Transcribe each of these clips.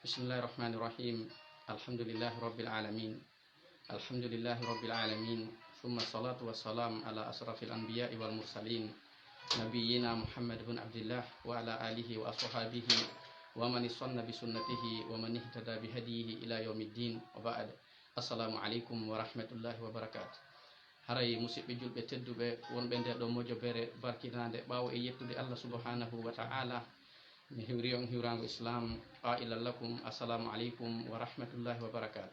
Bismillahirrahmanirrahim. Alhamdulillahi rabbil alamin. Alhamdulillahi rabbil alamin. Thumma salatu wassalam ala asrafil anbiya'i wal mursalin. Nabiyyina Muhammad bin Abdullah wa ala alihi wa ashabihi wa man istanna bi sunnatihi wa man ihtada bi hadihi ila yaumiddin wa ba'd. Assalamu alaikum wa rahmatullahi wa barakatuh. Haray musidɓe julɓe tedduɓe wonɓe nder ɗo mojobere barkinande ɓawo e yettude Allah subhanahu wa ta'ala. Mi hiwri on hiwrango islam qailan lakum assalamu alaikum wa rahmatullahi wa barakatuh.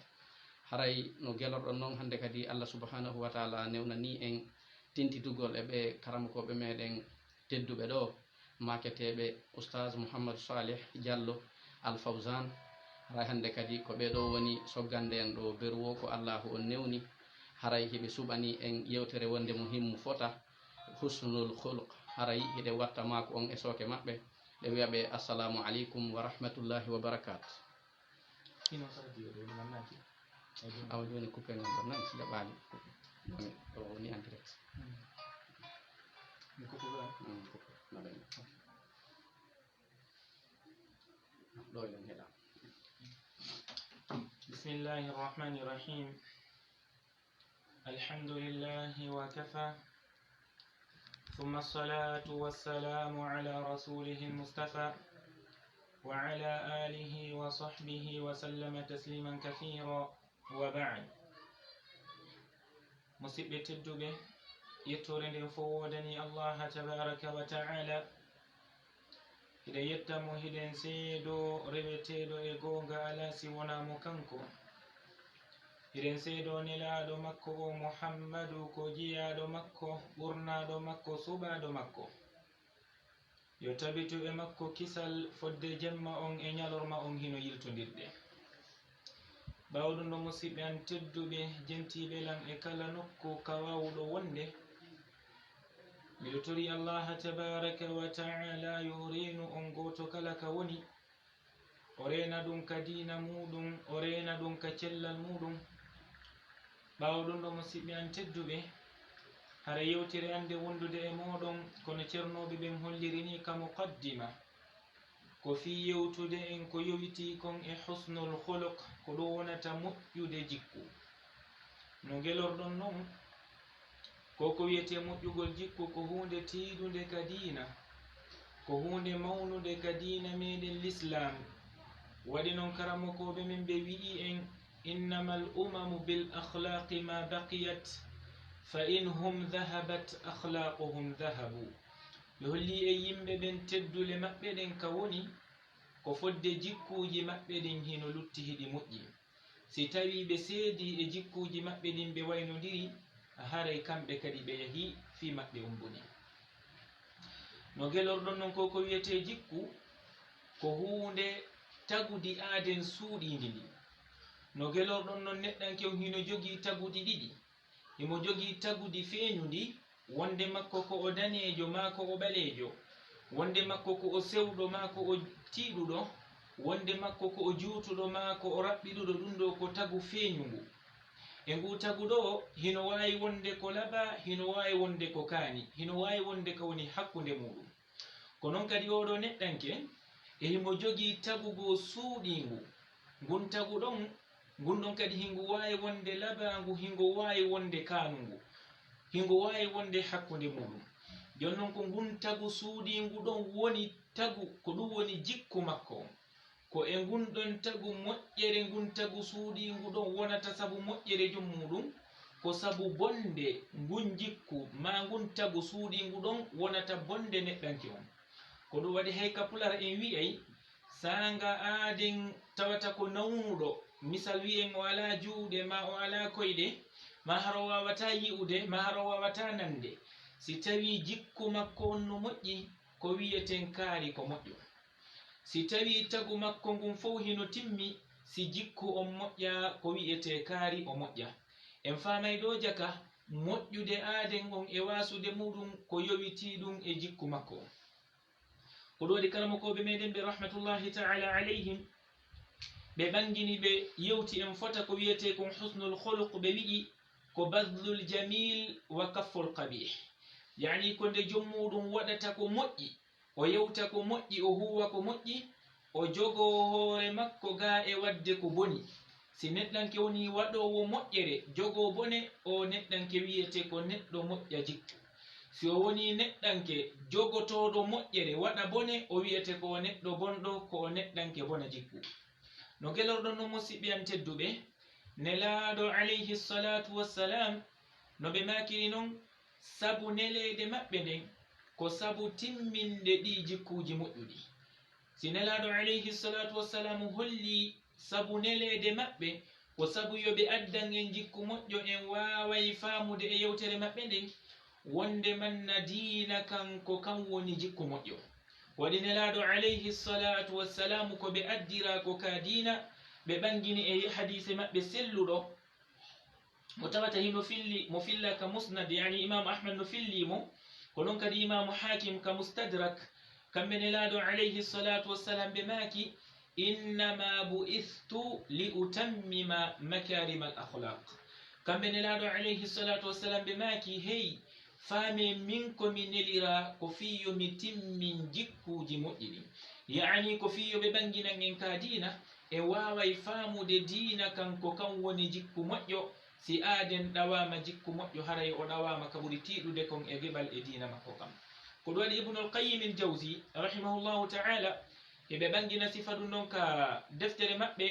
Haray no gelorɗon noon hande kadi Allah subhanahu wa ta'ala newnani en tintidugol e ɓe karamokoɓe meɗen tedduɓe ɗo maketeɓe oustaz Mouhamadou Salih Diallo Al Fawzan. Haray hande kadi ko ɓeɗo woni soggande en ɗo beruwo ko Allahu on newni. Haray hiɓe suɓani en yewtere wonde mo himmu fota husnul khuluq. Haray hiɗe watta mako on e soke maɓɓe ɓe wiyaɓe assalamu aleykum wa rahmatullahi wa barakatuh. awa joni coupé ngal ɗo nan leɓali ɗo woni en direct. ɗo eɗen heeɗa. Bismillahi rrahmani rrahim. Alhamdulillahi wa kafa. ثم الصلاة والسلام على رسوله المصطفى وعلى آله وصحبه وسلم تسليما كثيرا وبعد. مسبة الدبة يتورن فودني الله تبارك وتعالى إذا يتم هدن سيدو ربتيدو إيغوغا على سيونا مكانكو iren seedo nelaɗo makko o Muhammadu ko jiyaɗo makko ɓurnaɗo makko suɓaɗo makko yo tabitu e makko kisal fodde jemma on e ñalorma on hino yiltodirɗe. Bawɗum ɗo musidɓe an tedduɓe jentiɓe lam e kala nokku kawawɗo wonde, miɗo tori Allah tabaraka wa ta'ala yo renu on goto kala ka woni, o rena ɗum ka dina muɗum, o rena ɗum ka cellal muɗum. Bawɗum ɗo musidɓe an tedduɓe, hara yewtere ande wondude e moɗon kono ceernoɓe ɓen holliri ni ka muqaddima ko fi yewtude en ko yowiti kon e husnul khuluq, ko ɗum wonata moƴƴude jikku. No gelorɗon noon koko wiyete moƴƴugol jikku ko hunde tiiɗude ka diina, ko hunde mawnude ka diina meɗen l'islam. Waɗi noon karamokoɓe men ɓe wi'i en إنما الأمم بالأخلاق ما بقيت فإنهم ذهبت أخلاقهم ذهبوا. يهولي يمبه بن تدو لمبه دن كوني كفد جيكوجي مبه دن هنو لتيه دي مؤجي ستاوي بسيدي جيكوجي مبه دن بوينو ديري هاري كم بكدي بيهي في مبه أمبني. نوغلور دون نكوكو يتي جيكو كهونde tagudi aden suuɗindi ndi. No gelorɗon non neɗɗanke hino jogi tagudi ɗiɗi, imo jogi tagudi feeñudi, wonde makko ko o danejo ma ko o ɓalejo, wonde makko ko o sewɗo ma ko o tiiɗuɗo, wonde makko ko o juutuɗo ma ko o raɓɓiɗuɗo. ɗum ɗo ko tagu feeñugu. E ngu tagu ɗo hino wawi wonde ko laɓa, hino wawi wonde ko kaani, hino wawi wonde ko woni hakkunde muɗum. Ko noon kadi oɗo neɗɗanke e himo jogi tagugo suuɗingu. Ngun tagu ɗon ngun ɗon kadi hingu wawi wonde laɓangu, hingu wawi wonde kanungu, hingu wawi wonde hakkunde muɗum. jon noon ko ngun tagu suuɗingu ɗon woni tagu, ko ɗum woni jikku makko. Ko e ngun ɗon tagu moƴƴere ngun tagu suuɗingu ɗon wonata sabu moƴƴere jom muɗum, ko sabu bonde ngun jikku ma ngun tagu suuɗingu ɗon wonata bonde neɗɗanke on. Ko ɗum waɗi hay ka pular en wi'ay sanga aaden tawata ko nawnuɗo, misal wi'en o ala juuɗe ma o ala koyɗe, ma haro wawata yi'ude, ma haro wawata nande. Si tawi jikku makko on no moƴƴi, ko wiyeten kaari ko moƴƴo. Si tawi tagu makko ngun fof hino timmi, si jikku on moƴƴa, ko wiyete kaari o moƴƴa. En famay ɗo jaka moƴƴude aaden on e wasude muɗum ko yowiti ɗum e jikku makko. Ko ɗo waɗi karamokoɓe meɗen ɓe rahmatullahi ta'ala alayhim ɓe ɓangini ɓe yewti en fota ko wiyete kon husnul khuluq. ɓe wi'i ko badlul jamil wa kafful qabih, yani ko nde jom muɗum waɗata ko moƴƴi, o yewta ko moƴƴi, o huwa ko moƴƴi, o jogo hoore makko ga e wadde ko boni si neɗɗanke woni waɗowo moƴƴere jogo bone o neɗɗanke wiyete ko neɗɗo moƴƴa jikku si o woni neɗɗanke jogotoɗo moƴƴere waɗa bone o wiyete ko neɗɗo bonɗo ko neɗɗanke bona jikku no gelorɗon no musidɓe am tedduɓe nelaaɗo alayhi salatu wassalam no ɓe makiri noon sabu neleede maɓɓe nden ko sabu timminde ɗi jikkuji moƴƴuɗi si nelaaɗo alayhi salatu wassalam holli sabu neleede maɓɓe ko sabu yoɓe addan en jikku moƴƴo en waaway faamude e yewtere maɓɓe nden wonde manna diina kanko kan woni jikku moƴƴo waɗi nelaaɗo alayhi salatu wassalamu ko ɓe addira ko ka diina ɓe ɓangini e hadise maɓɓe selluɗo mo tawata hino mo filla ka musnad yani imamu ahmad no fillimo ko noon kadi imamu hakim ka mustadrak kamɓe nelaaɗo alayhi salatu wassalam ɓe maaki innama bu'ithtu li utammima makarima al akhlaq kamɓe nelaaɗo alayhi salatu wassalam ɓe maaki hey faame min komi nelira ko fiyo mi timmin jikkuji moƴƴiɗi yani ko fiyo ɓe ɓanginan en ka diina e waaway faamude diina kanko kan woni jikku moƴƴo si aaden ɗawama jikku moƴƴo haray o ɗawama ka ɓuri tiiɗude kon e geɓal e diina makko kam ko ɗum waɗi ibnul qayyim al jawzi rahimahullahu ta'ala eɓe ɓangina sifa ɗum noon ka deftere maɓɓe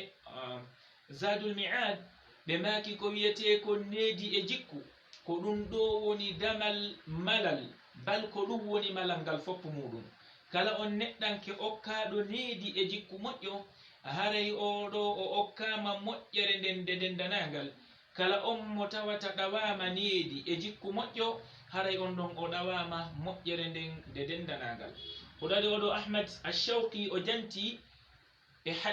zadul mi'ad ɓe maaki ko wiyete ko needi e jikku ko ɗum ɗo woni damal malal bal ko ɗum woni malal ngal foppu muɗum kala on neɗɗanke okkaɗo needi e jikku moƴƴo haray oɗo o okkama moƴƴere nden nde dendanagal kala on mo tawata ɗawama needi e jikku moƴƴo haray on ɗon o ɗawama moƴƴere nden nde dendanagal ko ɗaɗi oɗo ahmad ashawqi o janti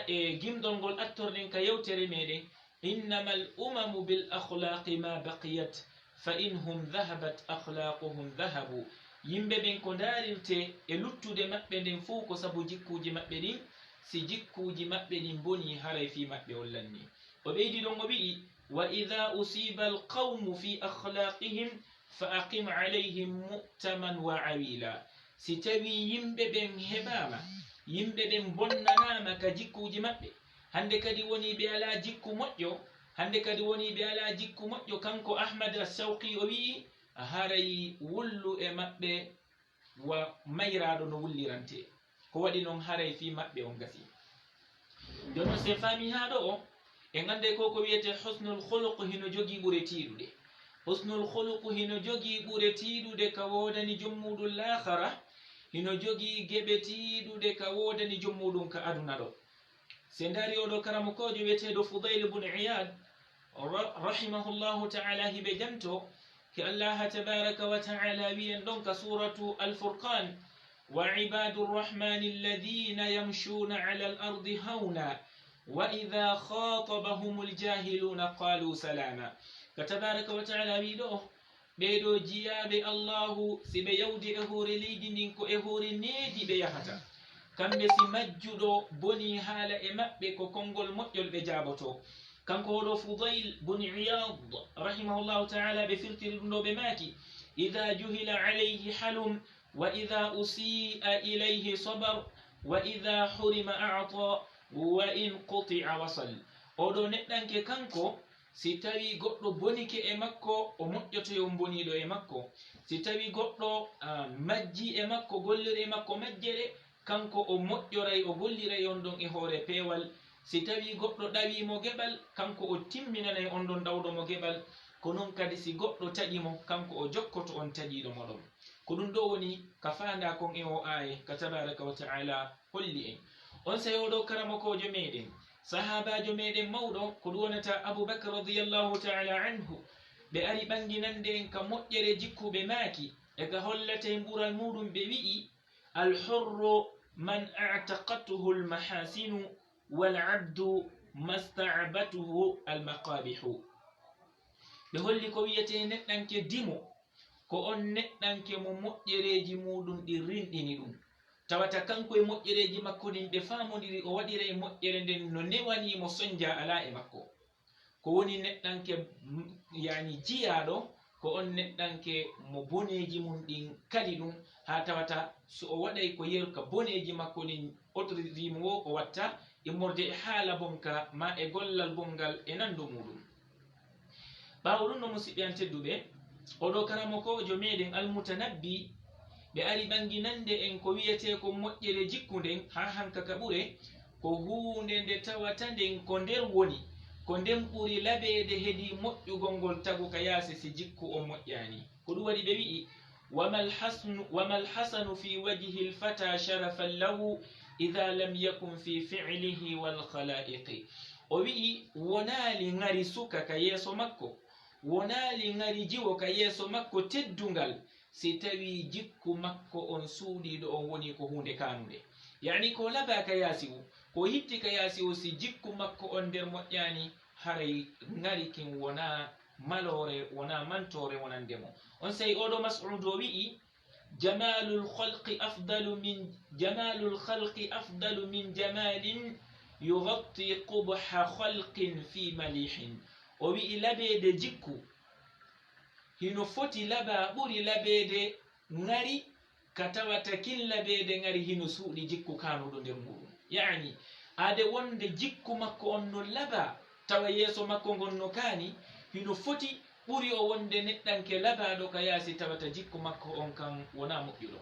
e gimɗol ngol attorɗen ka yewtere meɗen innama al umamu bil akhlaqi ma baqiyat fa inhum dhahabat akhlaquhum dhahabu yimɓe ɓen ko darirte e luttude maɓɓe nden fuu ko sabu jikkuji maɓɓe ɗin si jikkuji maɓɓe ɗin boni haray fi maɓɓe hollanni o ɓeydi ɗon o wi'i wa idha usiba alqawmu fi akhlaqihim fa aqim alayhim mu'taman wa awila si tawi yimɓe ɓen heɓama yimɓe ɓen bonnanama ka jikkuji maɓɓe hande kadi woni ɓe ala jikku moƴƴo hande kadi woni ɓe ala jikku moƴƴo kanko ahmad as-sawqi o wi'i haray wullu e maɓɓe wa mayraɗo no wullirante ko waɗi noon haray fi maɓɓe on gasi jonon se faami ha ɗo o en ande ko wiyete husnul khuluq hino jogi ɓure tiiɗude husnul khuluq hino jogi ɓure tiiɗude ka wodani jommuɗum lahara hino jogi geɓe tiiɗude ka wodani jommuɗum ka aduna ɗo se ndari oɗo karamokojo wiyeteɗo Fudayl ibn Iyad rahimahullahu ta'ala hiɓe janto ke Allah tabaraka wa ta'ala wiyen ɗon ka suratu al-Furqan wa ibadu rrahmani alladhina yamshuna ala al-ardi hawna wa idha khatabahum al-jahiluna qalu salama ka tabaraka wa ta'ala wi ɗo ɓeɗo jiyaɓe Allahu si ɓe yawdi e hoore leydi ndin ko e hoore needi ɓe yahata kamɓe si majjuɗo boni haala e maɓɓe ko konngol moƴƴol ɓe jaaboto kanko oɗo Fudayl bun Iyad rahimahullahu ta'ala ɓe firtiri ɗum ɗo ɓe maaki idha juhila alayhi halum wa idha usi'a ilayhi sabar wa idha hurima a'ta wa in quti'a wasal oɗo neɗɗanke kanko si tawi goɗɗo bonike e makko o moƴƴotoyo boniɗo e makko si tawi goɗɗo majji e makko golliri e makko majjere kanko o moƴƴoray o golliray on ɗon e hoore peewal si tawi goɗɗo ɗawimo geɓal kanko o timminanay on ɗon ɗawɗomo geɓal ko noon kadi si goɗɗo taƴimo kanko o jokkoto on taƴiɗo moɗon ko ɗum ɗo woni ka fanda kon e o aye ka tabaraka wa ta'ala holli en on sayoɗo karamokojo meɗen sahabajo meɗen mawɗo ko ɗum wonata Abubakar radiyallahu ta'ala anhu ɓe ari ɓanginande en ka moƴƴere jikkuɓe maaki e ka hollata en ɓural muɗum ɓe wi'i alhurru man a'taqatuhu almahasinu wal'abdu masta'batuhu almaqabihu ɓe holli ko wiyete neɗɗanke dimo ko on neɗɗanke mo moƴƴereji muɗum ɗi rinɗini ɗum tawata kanko e moƴƴereji makko ɗin ɓe famodiri o waɗira e moƴƴere nden no newanimo soñdia ala e makko ko woni neɗɗanke yani jiyaɗo ko on neɗɗanke mo boneji mum ɗin kadi ɗum ha tawata so o waɗay ko yeru ka boneji makko ɗin autorisimo wo o watta immorde e haala bonka ma e gollal bongal e nandu muɗum. ɓawo ɗum no musidɓe an tedduɓe oɗo karamo kojo meɗen almutanabbi ɓe ari ɓanginande en ko wiyete ko moƴƴere jikku nden ha hanka ka ɓure ko hunde nde tawata nden ko nder woni ko nden ɓuri laɓede heedi moƴƴugol ngol tagu ka yaasi si jikku o moƴƴani. ko ɗum waɗi ɓe wi'i wama alhasanu fi wajhi lfata sharafan lahu ida lam yakun fi fi'lihi walkhalaiqi. o wi'i wonali ngari suka ka yeeso makko, wonali ngari jiwo ka yeeso makko teddungal si tawi jikku makko on suuɗiɗo on woni ko hunde kanude. yani ko laɓa ka yaasi o ko hitti ka yaasi o si jikku makko on nder moƴƴani haray ngari kin wona malore wona mantore wonandemo. on sayi oɗo mas'ud o wi'i jamalul khalqi afdalu min jamalin yugatti qubha khalqin fi malihin. o wi'i laɓede jikku hino foti laɓa ɓuri laɓede ngari ka tawata kin laɓede ngari hino suuɗi jikku kanuɗo nder muɗum. yani ade wonde jikku makko on no laɓa tawa yeeso makko ngon no kaani hino foti ɓuri o wonde neɗɗanke laɓaɗo ka yaasi tawata jikku makko on kan wona moƴƴuɗo.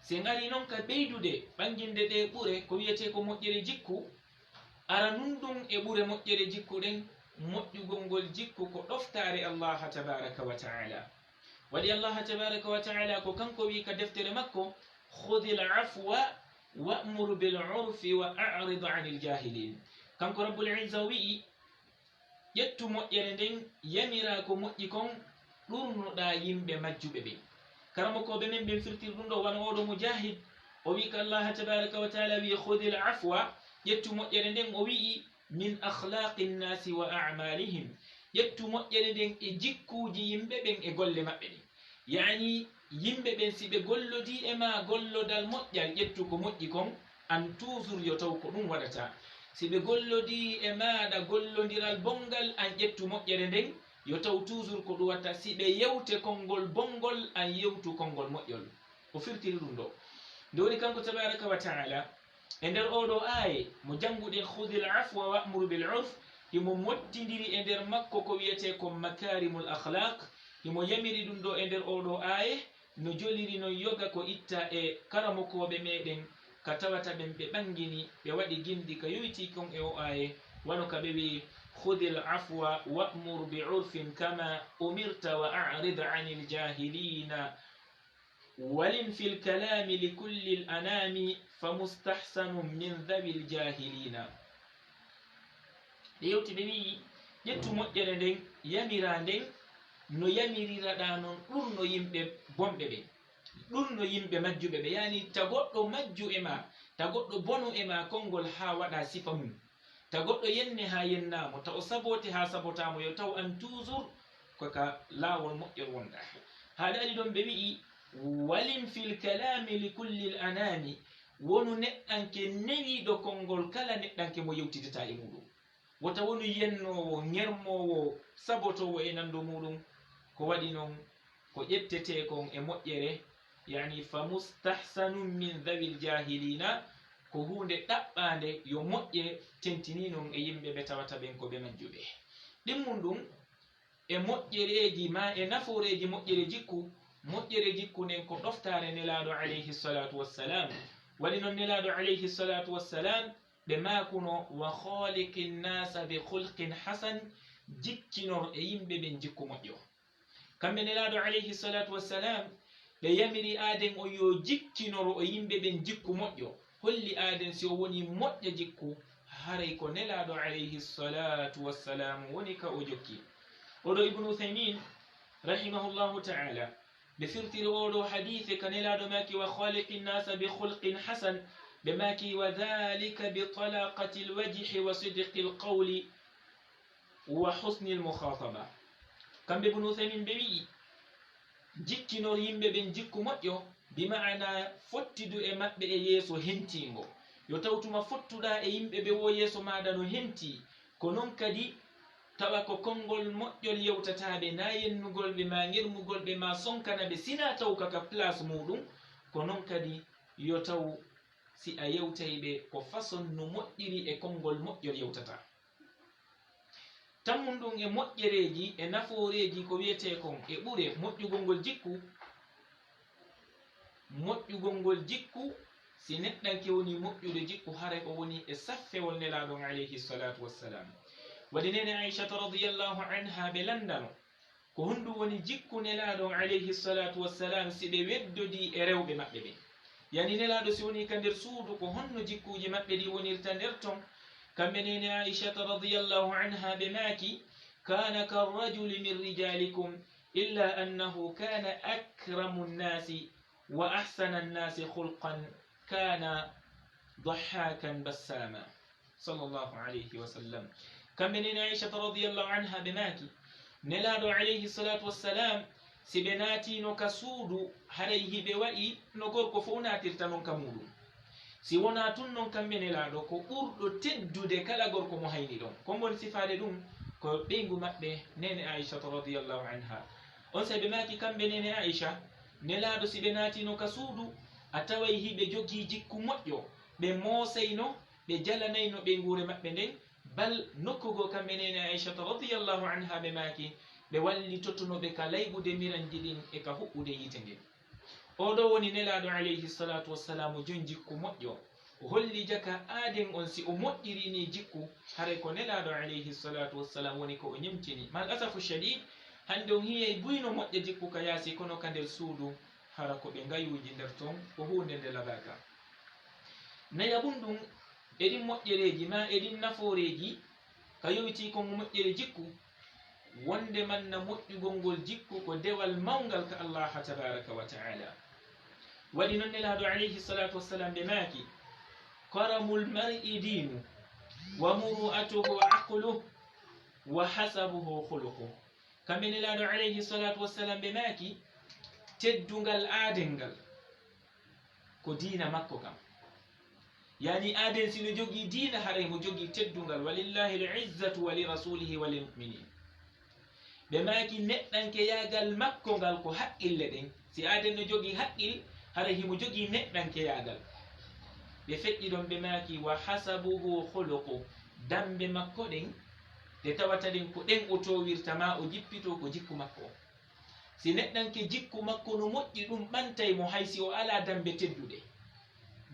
se ngari noon ka ɓeydude ɓanginde ɗe ɓure ko wiyete ko moƴƴere jikku ara nunɗum e ɓure moƴƴere jikku ɗen moƴƴugol ngol jikku ko ɗoftare allaha tabaraka wa taala. waɗi allaha tabaraka wa taala ko kanko wi ka deftere makko khudi lafwa wa'mur bil urfi wa a'rid anil jahilin. kanko rabbul izza wi'i ƴettu moƴƴere nden yamira ko moƴƴi kon ɗurnuɗa yimɓe majjuɓe ɓen. karamokoɓe men ɓen firtir ɗum ɗo wano oɗo mujahid o wi ka allaha tabaraka wa taala wi khudi lafwa ƴettu moƴƴere nden o wi'i min akhlaqi nnasi wa a'malihim. ƴettu moƴƴere nden e jikkuji yimɓe ɓen e golle maɓɓe ɗen. yani yimɓe ɓen si ɓe gollodi e ma gollodal moƴƴal ƴettu ko moƴƴi kon an toujours yo taw ko ɗum waɗata. si ɓe gollodi e maɗa gollodiral bongal an ƴettu moƴƴere nden yo taw toujours ko ɗum watta. si ɓe yewte konngol bongol an yewtu konngol moƴƴol. o firtiri ɗum ɗo nde woni kanko tabaraka wa taala e nder oɗo aaye mo janguɗen khudil afwa wa'mur bil urf himo mottidiri e nder makko ko wiyete ko makarimul akhlaq. himo yamiri ɗum ɗo e nder oɗo aaye no joliri non yoga ko itta e karamokoɓe meɗen ka tawata ɓen ɓe ɓangini ɓe waɗi gindi ka yoyti kon e o aaye wano ka ɓe wi khudil afwa wa'mur bi urfin kama umirta wa a'rid anil jahilina walin fil kalami likulli l anami famustahsanu min dhawi l jahilina. ɓe yewti ɓe wi ƴettu moƴƴere nden yamira nden no yamiriraɗa noon ɗurno yimɓe bonɓe ɓen ɗurno yimɓe majjuɓe ɓe. yani ta goɗɗo majju e ma ta goɗɗo bonu e ma konngol ha waɗa sifa mum ta goɗɗo yenne ha yennamo ta o sabote ha sabotamo yo taw an toujours koka laawol moƴƴol wonɗa. haɗa aɗi ɗon ɓe wi'i walin fil kalami li kulli l anami wonu neɗɗanke newiɗo konngol kala neɗɗanke mo yewtidata e muɗum. wota wonu yennowo ñermowo sabotowo e nandu muɗum. ko waɗi noon ko ƴettete kon e moƴƴere yani fa mustahsanum min dhawil jahilina ko hunde ɗaɓɓande yo moƴƴe tentini noon e yimɓe ɓe tawata ɓen ko ɓe majjuɓe. ɗimmum ɗum e moƴƴereji ma e naforeji moƴƴere jikku. moƴƴere jikku nden ko ɗoftare nelaɗo alayhi salatu wassalam. waɗi noon nelaɗo alayhi salatu wassalam ɓe makuno wa khaliqi nnasa bi khulqin hasan jikkinor e yimɓe ɓen jikku moƴƴo. kamɓe nelaɗo alayhi salatu wassalam ɓe yamiri aden o yo jikkinoro o yimɓe ɓen jikku moƴƴo. holli aden si o woni moƴƴa jikku haray ko nelaɗo alayhi salatu wassalam woni ka o jokki. oɗo ibnu uthaymin rahimahullahu taala ɓe firtiri oɗo hadithe ka nelaɗo maki wa khaliqi nnasa bi khulqin hasan ɓe maki wa dhalika bi talaqati lwajhi wa sidqi lqawli wa husni lmukhataba. kamɓe ibnu uthaymin ɓe wi'i jikkinor yimɓe ɓen jikku moƴƴo bi ma'ana fottidu e maɓɓe e yeeso hentingo. yo tawtuma fottuɗa e yimɓe ɓe wo yeeso maɗa no henti ko non kadi tawa ko konngol moƴƴol yewtataɓe na yennugol ɓe ma ngermugol ɓe ma sonkana ɓe sina taw kaka place muɗum ko noon kadi yo taw si a yewtay ɓe ko façon no moƴƴiri e konngol moƴƴol yewtata tammum ɗum e moƴƴereji e nafooreji ko wiyete kon e ɓure moƴƴugol ngol jikku si neɗɗanke woni moƴƴude jikku hara ko woni e saffewol nelaɗon alayhi salatu wassalam waɗi nene aishata radiyallahu anha ɓe landano ko honɗum woni jikku nelaɗon alayhi salatu wassalam si ɓe weddodi e rewɓe maɓɓe ɓe yani nelaɗo si woni ka nder suudu ko honno jikkuji maɓɓe ɗi wonirta nder ton kamɓe nene aishata radiyallahu anha ɓe maaki kana karrajuli min rijalikum illa annahu kana akramu nnasi wa ahsana nnasi khulqan kana dhahakan bassama sallallahu alayhi wa sallam kamɓe nene aishata radiyallahu anha ɓe maaki nelaɗo alayhi salatu wassalam si ɓe naatino ka suudu haray hiɓe waɗi no gorko fof natirta noon ka muɗum si wona tun noon kamɓe nelaɗo ko ɓurɗo teddude kala gorko mo hayni ɗon kon woni sifade ɗum ko ɓeygu maɓɓe nene aishata radiyallahu anha on sa ɓe maaki kamɓe nene aicha nelaɗo si ɓe naatino ka suudu a taway hiɓe jogii jikku moƴƴo ɓe moosayno ɓe jalanayno ɓeygure maɓɓe nden bal nokkugo kamɓe nene aishata radiyallahu anha ɓe maaki ɓe wallitotonoɓe ka layɓude miranji ɗin e ka huɓɓude yite nden oɗo woni nelaɗo alayhi salatu wassalamu jon jikku moƴƴo o holli jaka aaden on si o moƴƴirini jikku haray ko nelaɗo alayhi salatu wassalam woni ko o ñemtini mal asafu shadid hande on hiyey buyno moƴƴa jikku ka yaasi kono ka nder suudu hara ko ɓe ngayuji nder ton ko hunde nde labaka nayaɓum ɗum eɗin moƴƴereji ma eɗin nafooreji ka yowiti kon moƴƴere jikku wonde manna moƴƴugol ngol jikku ko dewal mawngal ka Allah tabaraka wa taala waɗi noon nelaɗo alayhi salatu wassalam ɓe maaki karamul mar'i dinu wa muru'atuhu wa aqluhu wa hasabuhu khuluquhu kamɓe nelaɗo alayhi salatu wassalam ɓe maaki teddungal aadengal ko diina makko kam yani aaden sino jogii diina haray mo jogii teddungal walillahi lizzatu wa lirasulihi wa lilmuminin ɓe maaki neɗɗanke yaagal makko ngal ko haqqille ɗen si aaden no jogii haqqil haray himo jogii neɗɗanke yaagal ɓe feƴƴi ɗon ɓe maaki wa hasabuhu khuluqu dambe makko ɗen ɗe tawata ɗen ko ɗen o towirta ma o jippito ko jikku makko si neɗɗanke jikku makko no moƴƴi ɗum ɓantay mo haysi o ala dambe tedduɗe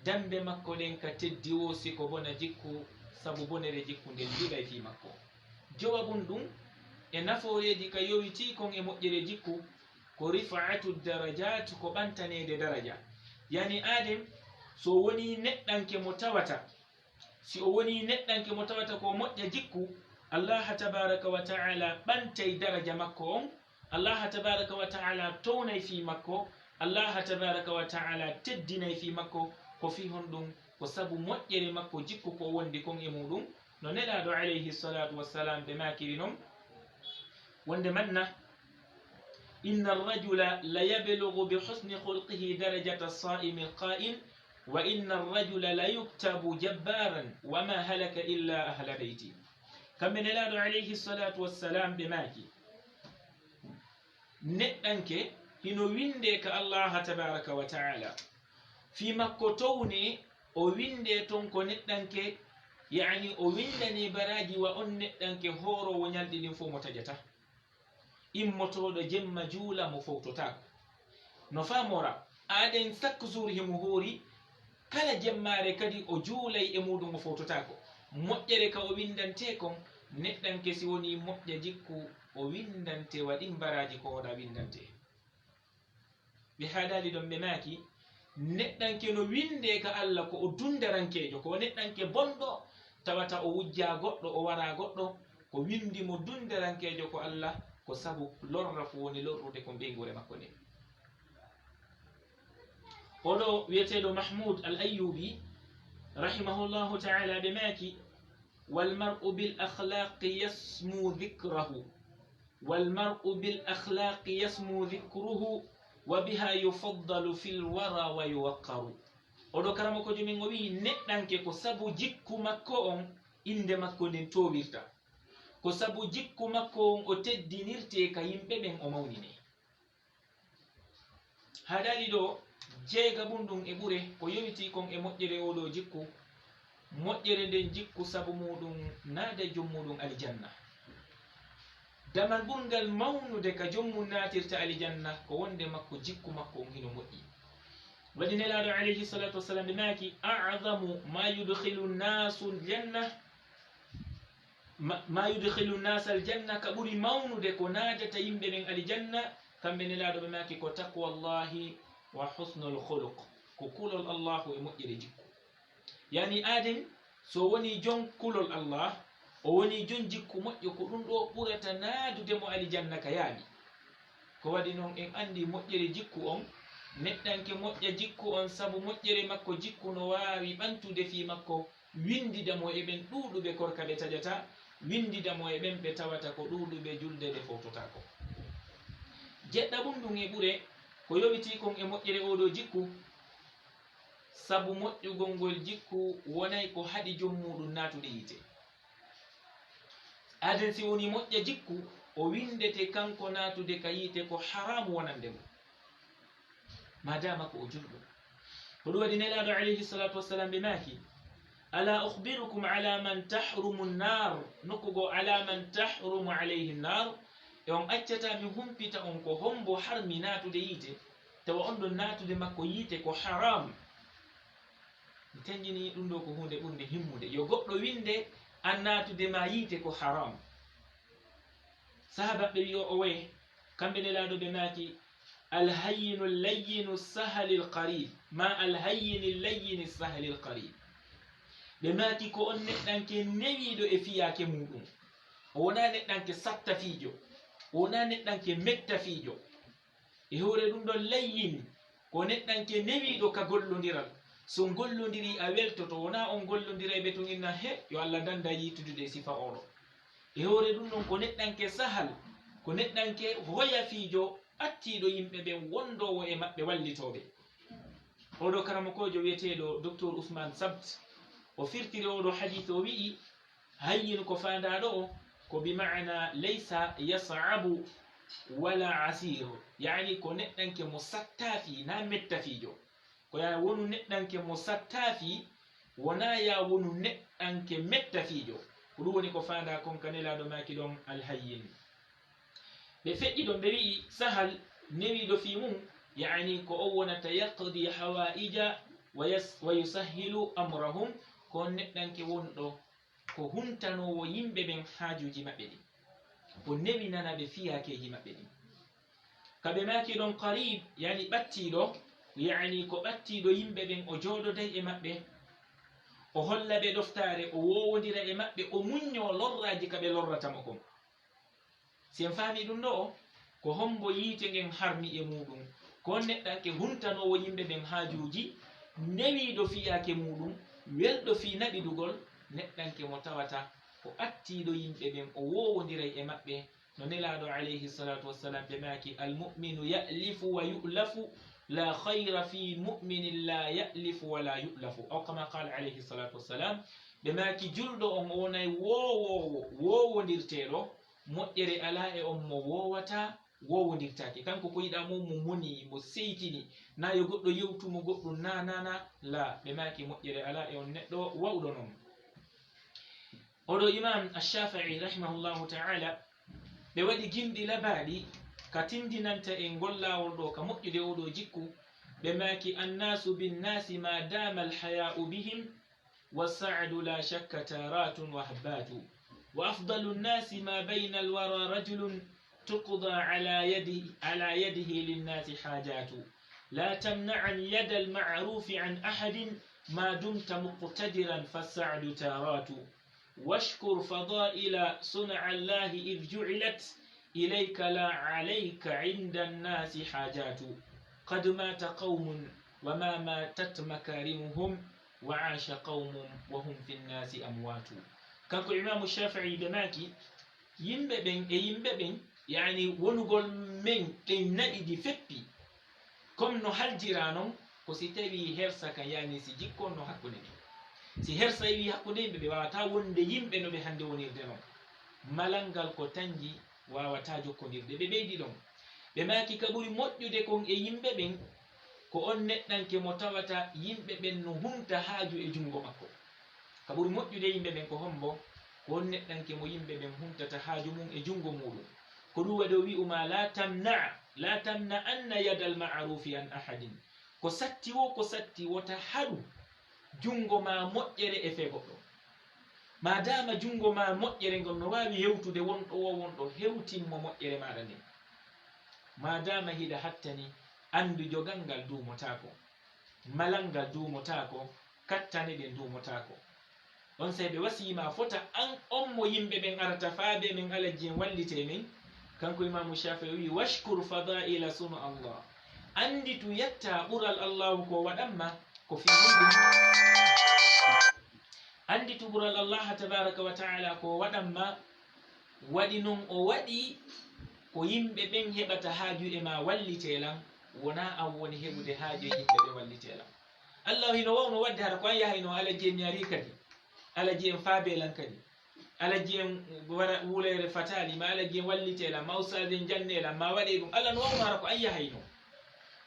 dambe makko ɗen ka teddi wo siko bona jikku sabu bonere jikku nden liɓay fi makko jowabum ɗum e nafooreji ka yowiti kon e moƴƴere jikku ko rifa'atu darajat ko ɓantanede daraja yani adem so woni neɗɗanke mo tawata si o woni neɗɗanke mo tawata ko moƴƴa jikku Allah tabaraka wa ta'ala ɓantay daraja makko on Allah tabaraka wa ta'ala townay fi makko Allah tabaraka wa ta'ala teddinay fi makko ko fi hon ɗum ko sabu moƴƴere makko jikku ko wondi kon e muɗum no nelaɗo alayhi salatu wassalam ɓe makiri noon wonde manna inna arrajula la yablughu bi husni khulqihi darajata as-sa'imi al-qa'im wa inna arrajula la yuktabu jabbaran wa ma halaka illa ahla bayti kamɓe nelaɗo alayhi salatu wassalam ɓe maaki neɗɗanke hino winde ka Allah tabaraka wa ta'ala fi makko towne o winde ton ko neɗɗanke yani o windani baraji wa on neɗɗanke horowo ñalɗi ɗin fof mo taƴata immotoɗo jemma juula mo fowtotako no famora aɗen chaque jour himo hoori kala jemmare kadi o juulay e muɗum o fowtotako moƴƴere ka o windante kon neɗɗanke si woni moƴƴa jikku o windante waɗin baraji ko oɗa windante ɓe haadali ɗon ɓe maaki neɗɗanke no winde ka Allah ko o dundarankejo ko neɗɗanke bonɗo tawata o wujja goɗɗo o wara goɗɗo ko windimo dundarankejo ko Allah ko sabu lorra fu woni lorrude ko ɓeygure makko nde oɗo wiyeteɗo Mahmoud al Ayyubi rahimahullahu ta'ala ɓe maaki والمرء بالأخلاق يسمو ذكره والمرء بالأخلاق يسمو ذكره وبها يفضل في الورى ويوقر oɗo karama ko jomin o wi neɗɗanke ko sabu jikku makko on inde makko nden towirta ko sabu jikku makko o teddinirte ka yimɓe ɓen o mawnine ha dali ɗo jeega ɓunɗum e ɓure ko yowiti kon e moƴƴere oɗo jikku moƴƴere nden jikku sabu muɗum naada jommuɗum aljanna damal ɓurgal mawnude ka jommum natirta aljanna ko wonde makko jikku makko on hino moƴƴi waɗi nelaɗo alayhi salatu wassalam ɓe maaki a'zamu ma yudkhilu nnasu aljanna ma yudkhilu nnasa aljanna ka ɓuri mawnude ko naadata yimɓe ɓen aljanna kamɓe nelaɗo ɓe maaki ko taqwallahi wa husnul khuluq ko kulol allahu e moƴƴere jikku yani aden so woni jon kulol allah o woni jon jikku moƴƴo ko ɗum ɗo ɓurata naadude mo aljanna ka yaaɓi ko waɗi noon en andi moƴƴere jikku on neɗɗanke moƴƴa jikku on sabu moƴƴere makko jikku no waawi ɓantude fi makko windidamo e ɓen ɗuuɗuɓe korka ɓe taƴata windidamo e ɓen ɓe tawata ko ɗuuɗuɓe julde ɓe fototako jeɗɗa ɓunɗum e ɓure ko yowiti kon e moƴƴere oɗo jikku sabu moƴƴugol ngol jikku wonay ko haɗi jommuɗum naatude yite aden si woni moƴƴa jikku o windete kanko naatude ka yite ko haramu wonande mo madama ko o julɗo ko ɗum waɗi nelaɗo alayhi salatu wassalam ɓe maaki ala ukhbirukum ala man tahrumu nnar nokkugo ala man tahrumu alayhi nnar e on accata mi humpita on ko hombo harmi naatude yite tawa on ɗon naatude makko yite ko haram mi tanjini ɗum ɗo ko hunde ɓurde himmude yo goɗɗo winde an naatude ma yite ko haram sahabaɓe wi o waye kamɓe nelaɗo ɓe maaki alhayyinu llayyinu sahali lqarib ma alhayyini llayyini sahali lqarib ɓe maaki ko on neɗɗanke newiɗo e fiyake muɗum o wona neɗɗanke satta fiijo o wona neɗɗanke metta fiijo e hoore ɗum ɗon layyin ko neɗɗanke newiɗo ka gollodiral so gollodiri a weltoto wona on gollodira ɓe to inna he yo allah danda yitudude sifa oɗo e hoore ɗum ɗon ko neɗɗanke sahal ko neɗɗanke hoya fiijo attiɗo yimɓe ɓen wondowo e maɓɓe wallitoɓe oɗo karamakojo wiyeteɗo docteur ousmane sabt o firtiri oɗo hadith o wi'i hayyin ko fandaɗo o ko bimana laysa yasabu wala asir yani ko neɗɗanke mo sattafi na mettafijo ko ya wonu neɗɗanke mo sattafi wona ya wonu neɗɗanke mettafijo ko ɗum woni ko fanda kon kanelaɗo maki ɗon alhayyin ɓe feƴƴi ɗon ɓe wi'i sahal newiɗo fi mum yani ko o wonata yaqdi hawaija wa yusahhilu amrahum ko neɗɗanke wonɗo ko huntanowo yimɓe ɓen haajuji maɓɓe ɗin ko newinana ɓe fiyakeji maɓɓe ɗin kaɓe maki ɗon qarib yani ɓattiɗo yani ko ɓattiɗo yimɓe ɓen o jooɗoday e maɓɓe o holla ɓe ɗoftare o wowodira e maɓɓe o muñño lorraji kaɓe lorratamo kon si en faami ɗum ɗo ko hombo yiite ngen harmi e muɗum ko neɗɗanke huntanowo yimɓe ɓen haajuji newiɗo fiyake muɗum welɗo fi naɓidugol neɗɗanke mo tawata ko attiɗo yimɓe ɓen o wowodiray e maɓɓe no nelaɗo alayhi salatu wassalam ɓe maki almuminu ya'lifu wa yu'lafu la khayra fi muminin la ya'lifu wa la yu'lafu aw kama qala alayhi salatu wassalam ɓe maki julɗo on o wonay wowowo wowodirteɗo moƴƴere ala e on mo wowata wowodirtake kanko ko yiɗa mum mo muni mo seytini na yo goɗɗo yewtumo goɗɗum nanana la ɓe maki moƴƴere ala e on neɗɗo wawɗo noon oɗo imam alshafii rahimahullahu taala ɓe waɗi gimɗi labaɗi ka tindinanta en gollawol ɗo ka moƴƴude oɗo jikku ɓe maki annasu binnasi ma dama alhaya'u bihim wasa'du la shakka taratun wa habbatu wa afdalu nnasi ma bayna alwara rajulun tuqda ala yadihi linnasi hajatu la tamna'an yada alma'rufi an ahadin ma dumta muqtadiran fasa'du taratu واشكر فضائل صنع الله إذ جعلت إليك لا عليك عند الناس حاجات قد مات قوم وما ماتت مكارمهم وعاش قوم وهم في الناس أموات كانكو إمام الشافعي بماكي يمببن يعني ونقول من تنادي دي فبي كم نحل جيرانهم كسيتبي هرسك يعني سيجيكو نحكو نبي si hersa wi hakkunde yimɓe ɓe wawata wonde yimɓe no ɓe hande wonirde noon malal ngal ko tangi wawata jokkodirde ɓe ɓeydi ɗon ɓe maki ka ɓuri moƴƴude kon e yimɓe ɓen ko on neɗɗanke mo tawata yimɓe ɓen no humta haaju e jungo makko ka ɓuri moƴƴude yimɓe ɓen ko hombo ko on neɗɗanke mo yimɓe ɓen humtata haaju mum e jungo muɗum ko ɗum waɗi o wi'uma la tamna anna yada al ma'rufi an ahadin ko satti wota haɗu jungo ma moƴƴere e fe goɗɗo madama jungo ma moƴƴere ngon no wawi hewtude wonɗo hewtinmo moƴƴere maɗa nden madama hiɗa hattani andu jogal ngal dumotako malal ngal dumotako kattane ɗen dumotako on sai ɓe wasima fota an on mo yimɓe ɓen arata faabe men alaji en wallite men kanko imamu Shafi'i wi washkur fadaila sunu Allah andi tu yetta ɓural allahu ko waɗanma ko fi hulɗum andi tu ɓural allah tabaraka wa taala ko waɗanma waɗi noon o waɗi ko yimɓe ɓen heɓata haaju e ma wallitelan wona an woni heɓude haaju e yimɓe ɓe wallitelan allah hino wawno wadde hara ko an yahayno alaji en yari kadi alaji en faabelan kadi alaji en wulere fatali ma alaji en wallitelan ma usaden jannelan ma waɗe ɗum allah no wawno hara ko an yahayno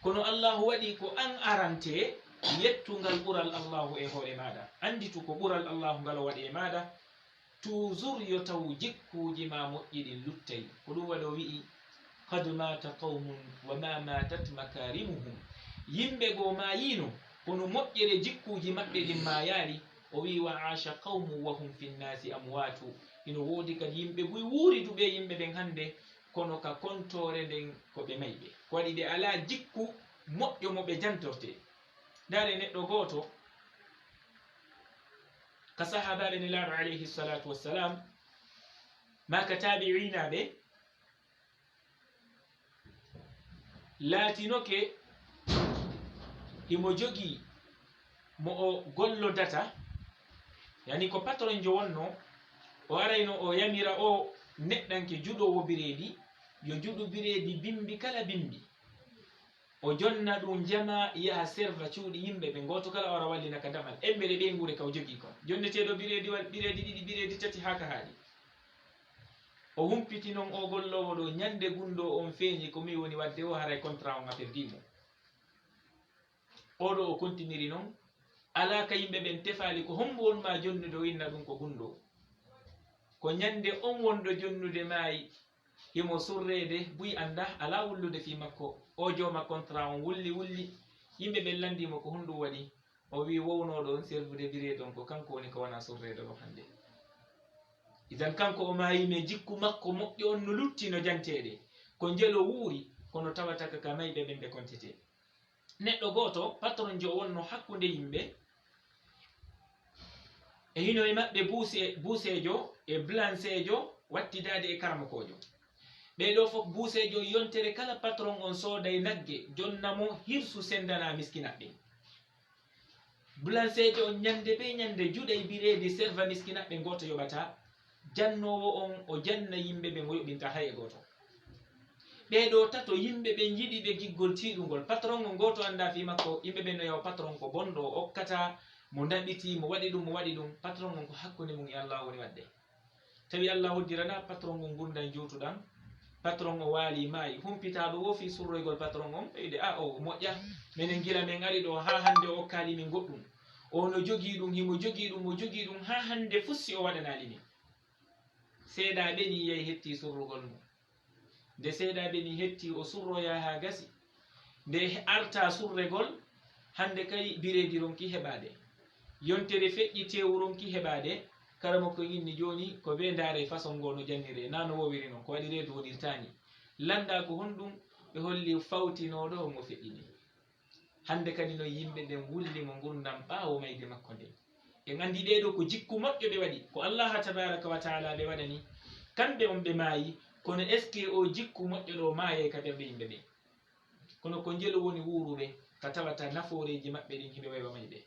kono allahu waɗi ko an arante yettungal ɓural allahu e hoore maɗa anditu ko ɓural allahu ngal o waɗi e maɗa toujours yo taw jikkuji ma moƴƴiɗin luttay ko ɗum waɗi o wi'i qad mata qawmun wa ma matat makarimuhum yimɓe goo ma yino kono moƴƴere jikkuji maɓɓe ɗin ma yaari o wi wa asha qawmu wa hum fi nnasi amwatu ino woodi kadi yimɓe buy wuuriduɓe yimɓe ɓen hannde kono ka kontore nden ko ɓe mayɓe ko waɗi ɓe ala jikku moƴƴo mo ɓe jantorte ndaare neɗɗo gooto ka sahabaɓe nelaɗo alayhi salatu wassalam ma ka tabi'inaɓe laatinoke himo jogi mo o gollodata yani ko patron jo wonno o arayno o yamira o neɗɗanke juɗowo bireedi yo juɗu bireedi bimbi kala bimbi o jonna ɗum jama yaha serva cuuɗi yimɓe ɓe goto kala ora wallina ka damal embere ɓe ngure kaw jogi kon jonneteɗo bireedi ɗiɗi bireedi tati haka haaɗi o humpiti noon o gollowo ɗo ñande gundo on feeñi ko mi woni wadde o haray contrat on a perdimo oɗo o continiri noon ala ka yimɓe ɓen tefali ko hombo on ma jonnude o inna ɗum ko gundo ko ñande on wonɗo jonnude maayi himo surrede buy anda ala wullude fi makko o joma contrat on wulli yimɓe ɓen landimo ko hunɗum waɗi o wi wownoɗo on servude bireede on ko kanko woni ko wona surrede ɗo hande idan kanko o mayime jikku makko moƴƴo on no lutti no janteɗe ko jelo wuuri kono tawata ka mayɓe ɓen ɓe kontete neɗɗo goto patron jo wonno hakkude yimɓe e hino e maɓɓe buusejo e blancejo wattidade e karmakojo ɓeɗo fof buusejo yontere kala patron on sooday nagge jonnamo hirsu sendana miskinaɓɓe blancejo on ñande be ñande juɗay bireedi serva miskinaɓɓe goto yoɓata jannowo on o janna yimɓe ɓe o yoɓinta hay e goto ɓeɗo tato yimɓe ɓen yiɗi ɓe giggol tiɗugol patron on goto anda fi makko yimɓe ɓen no yawa patron ko bonɗo o okkata mo daɓɓiti mo waɗi ɗum patron on ko hakkude mum e allah woni wadde tawi allah hoddirana patron on gurdan juutuɗan patron o waali maayi humpitaɗo wo fi surroygol patron on ɓeyde a o moƴƴa minen gila men ari ɗo ha hande o okkali min goɗɗum ono jogii ɗum himo jogii ɗum o jogii ɗum ha hande fussi o waɗanali min seeɗa ɓeni yehi hetti surrugol mum nde seeɗa ɓeni hetti o surroya ha gasi nde arta surregol hande kay bireedi ronki heɓade yontere feƴƴi tewu ronki heɓade kala mo ko inni joni ko ɓe ndaare façon ngo no jannire nano wowiri noon ko waɗi reedu wonirtani landa ko honɗum ɓe holli fawtinoɗo mo feƴƴini hande kadi no yimɓe ɓen wulli mo gurdam ɓaawo mayde makko nde en andi ɗeɗo ko jikku moƴƴo ɓe waɗi ko allah tabaraka wa taala ɓe waɗani kamɓe on ɓe maayi kono est ce que o jikku moƴƴo ɗo maaye ka ɓerɗe yimɓe ɓe kono ko jelo woni wuuruɓe ka tawata nafooreji maɓɓe ɗin hiɓe waywa mayɓe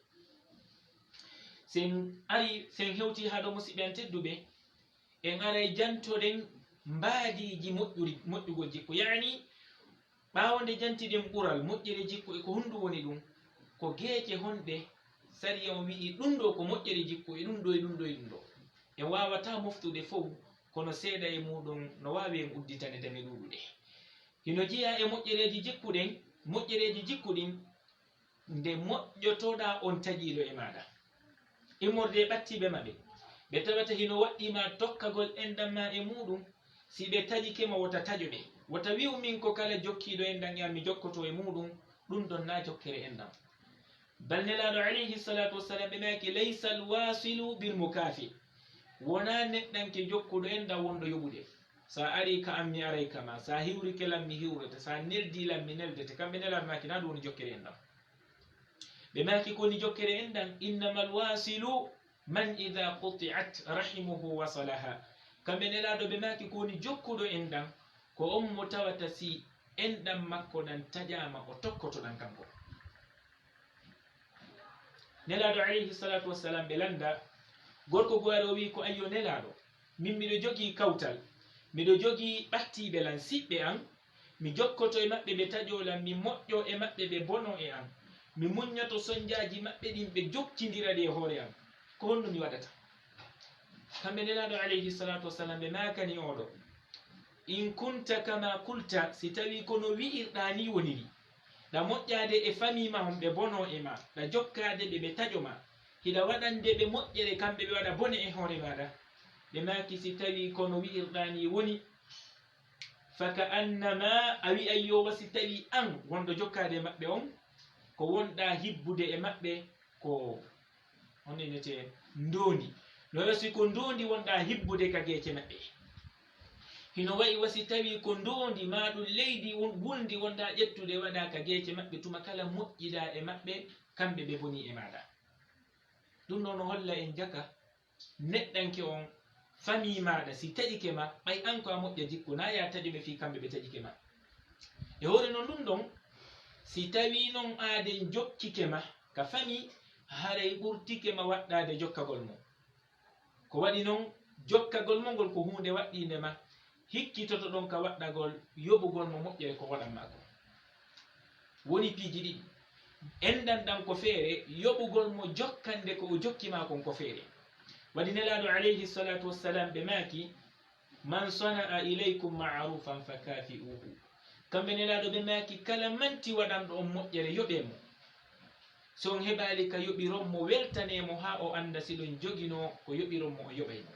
sen hewti ha ɗo musidɓe an tedduɓe en aray jantoɗen mbaadiji moƴƴugol jikku yani ɓaawo nde jantiɗen ɓural moƴƴere jikku e ko hunɗum woni ɗum ko geece honɗe sariya o wi'i ɗum ɗo ko moƴƴere jikku e ɗum ɗo e ɗum ɗo e ɗum ɗo en wawata moftude fof kono seeɗa e muɗum no wawi en udditane dame ɗuɗuɗe hino jiya e moƴƴereji jikkuɗen moƴƴereji jikkuɗin nde moƴƴotoɗa on taƴiɗo e maɗa immorde ɓattiɓe maɓe ɓe tawata hino waɗɗima tokkagol endam ma e muɗum si ɓe taƴikema wota taƴoɓe wota wi'u min ko kala jokkiɗo endam ya mi jokkoto e muɗum ɗum ɗon na jokkere endam bal nelaɗo alayhi salatu wassalam ɓe maki laysa alwasilu bilmukafi wona neɗɗanke jokkuɗo endam wonɗo yoɓude sa ari ka am mi aray kama sa hiwri kelam mi hiwrete sa neldilam mi neldete kamɓe nelaɗo maki na ɗum woni jokkere endam ɓe maki koni jokkere endam innama alwasilu man ida qutiat rahimuhu wasalaha kamɓe nelaɗo ɓe maki koni jokkuɗo endam ko on mo tawata si enɗam makko ɗan taƴama o tokkotoɗan kanko nelaɗo alayhi salatu wassalam ɓe landa gorko gowaɗo wi ko ayyo nelaɗo min miɗo jogii kawtal miɗo jogii ɓattiɓe lan siɓɓe an mi jokkoto e maɓɓe ɓe taƴolan mi moƴƴo e maɓɓe ɓe bono e an mi muññato soñjaji maɓɓe ɗin ɓe jokkidiraɗe e hoore am ko honno mi waɗata kamɓe nelaɗo alayhi salatu wassalam ɓe makani oɗo in kunta kama kulta si tawi kono wi'irɗa ni woniri ɗa moƴƴade e famima hon ɓe bono e ma ɗa jokkade ɓe ɓe taƴo ma hiɗa waɗande ɓe moƴƴere kamɓe ɓe waɗa bone e hoore maɗa ɓe maki si tawi kono wi'irɗa ni woni faka annama a wi'ay yowa si tawi an wonɗo jokkade e maɓɓe on ko wonɗa hibbude e maɓɓe ko onenete ndondi no wasi ko ndondi wonɗa hibbude ka geece maɓɓe hino wayi wasi tawi ko ndondi ma ɗum leydi wulndi wonɗa ƴettude waɗa ka geece maɓɓe tuma kala moƴƴiɗa e maɓɓe kamɓe ɓe boni e maɗa ɗum noon holla en jaka neɗɗanke on famille maɗa si taƴike ma ɓay an ko a moƴƴa jikku na ya taƴuɓe fi kamɓe ɓe taƴike ma e hoore noon ɗum ɗon si tawi noon aaden jokkike ma ka famille haray ɓurtike ma waɗɗade jokkagol mo ko waɗi noon jokkagol mo ngol ko hunde waɗɗinde ma hikkitoto ɗon ka waɗɗagol yoɓugol mo moƴƴere ko waɗanma ko woni piiji ɗiɗi endan ɗan ko feere yoɓugol mo jokkande ko o jokkima kon ko feere waɗi nelaɗo alayhi salatu wassalam ɓe maaki man sana'a ilaykum ma'rufan fa kafi'uhu kamɓe nelaɗo ɓe maaki kala manti waɗanɗo on moƴƴere yoɓemo so on heɓali ka yoɓiron mo weltanemo ha o anda si ɗon jogino ko yoɓiron mo o yoɓaymo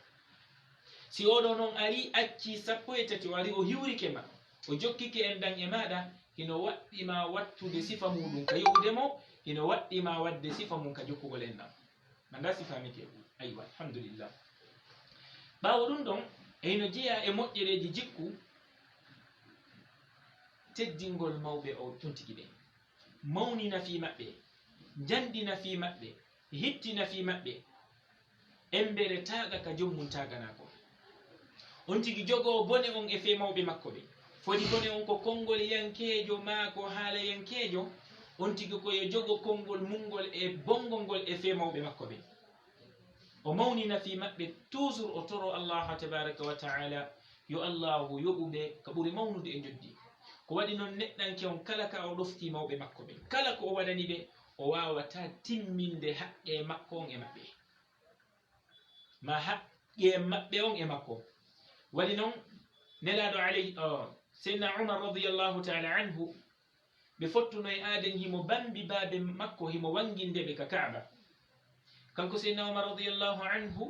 si oɗo noon ari acci 13 o ari o hiwrike ma o jokkike endan e maɗa hino waɗɗima wattude sifa muɗum ka yoɓudemo hino waɗɗima wadde sifa mum ka jokkugol endan anda sifamike aywa alhamdulillah ɓawo ɗum ɗon e hino jeeya e moƴƴereji jikku teddingol mawɓe o ɗon tigi ɓe mawnina fi maɓɓe jandina fi maɓɓe hittina fi maɓɓe embere taga ka jommum taganako on tigi jogo bone on e fe mawɓe makko ɓe foti bone on ko konngol yankejo ma ko haala yankejo on tigi koye jogo konngol mungol e bongol ngol e fe mawɓe makko ɓe o mawnina fi maɓɓe toujours o toro allah tabaraka wa taala yo allahu yoɓuɓe ka ɓuri mawnude e joddi ko waɗi noon neɗɗanke on kala ka o ɗofti mawɓe makko ɓe kala ko o waɗani ɓe o wawata timminde haqqe makko on e maɓɓe ma haqqe maɓɓe on e makko waɗi noon nelaɗo alayhi seydna umar radiallahu taala anhu ɓe fottuno e aaden himo bambi baabe makko himo wangindeɓe ka kaaba kanko seydna umar radiallahu anhu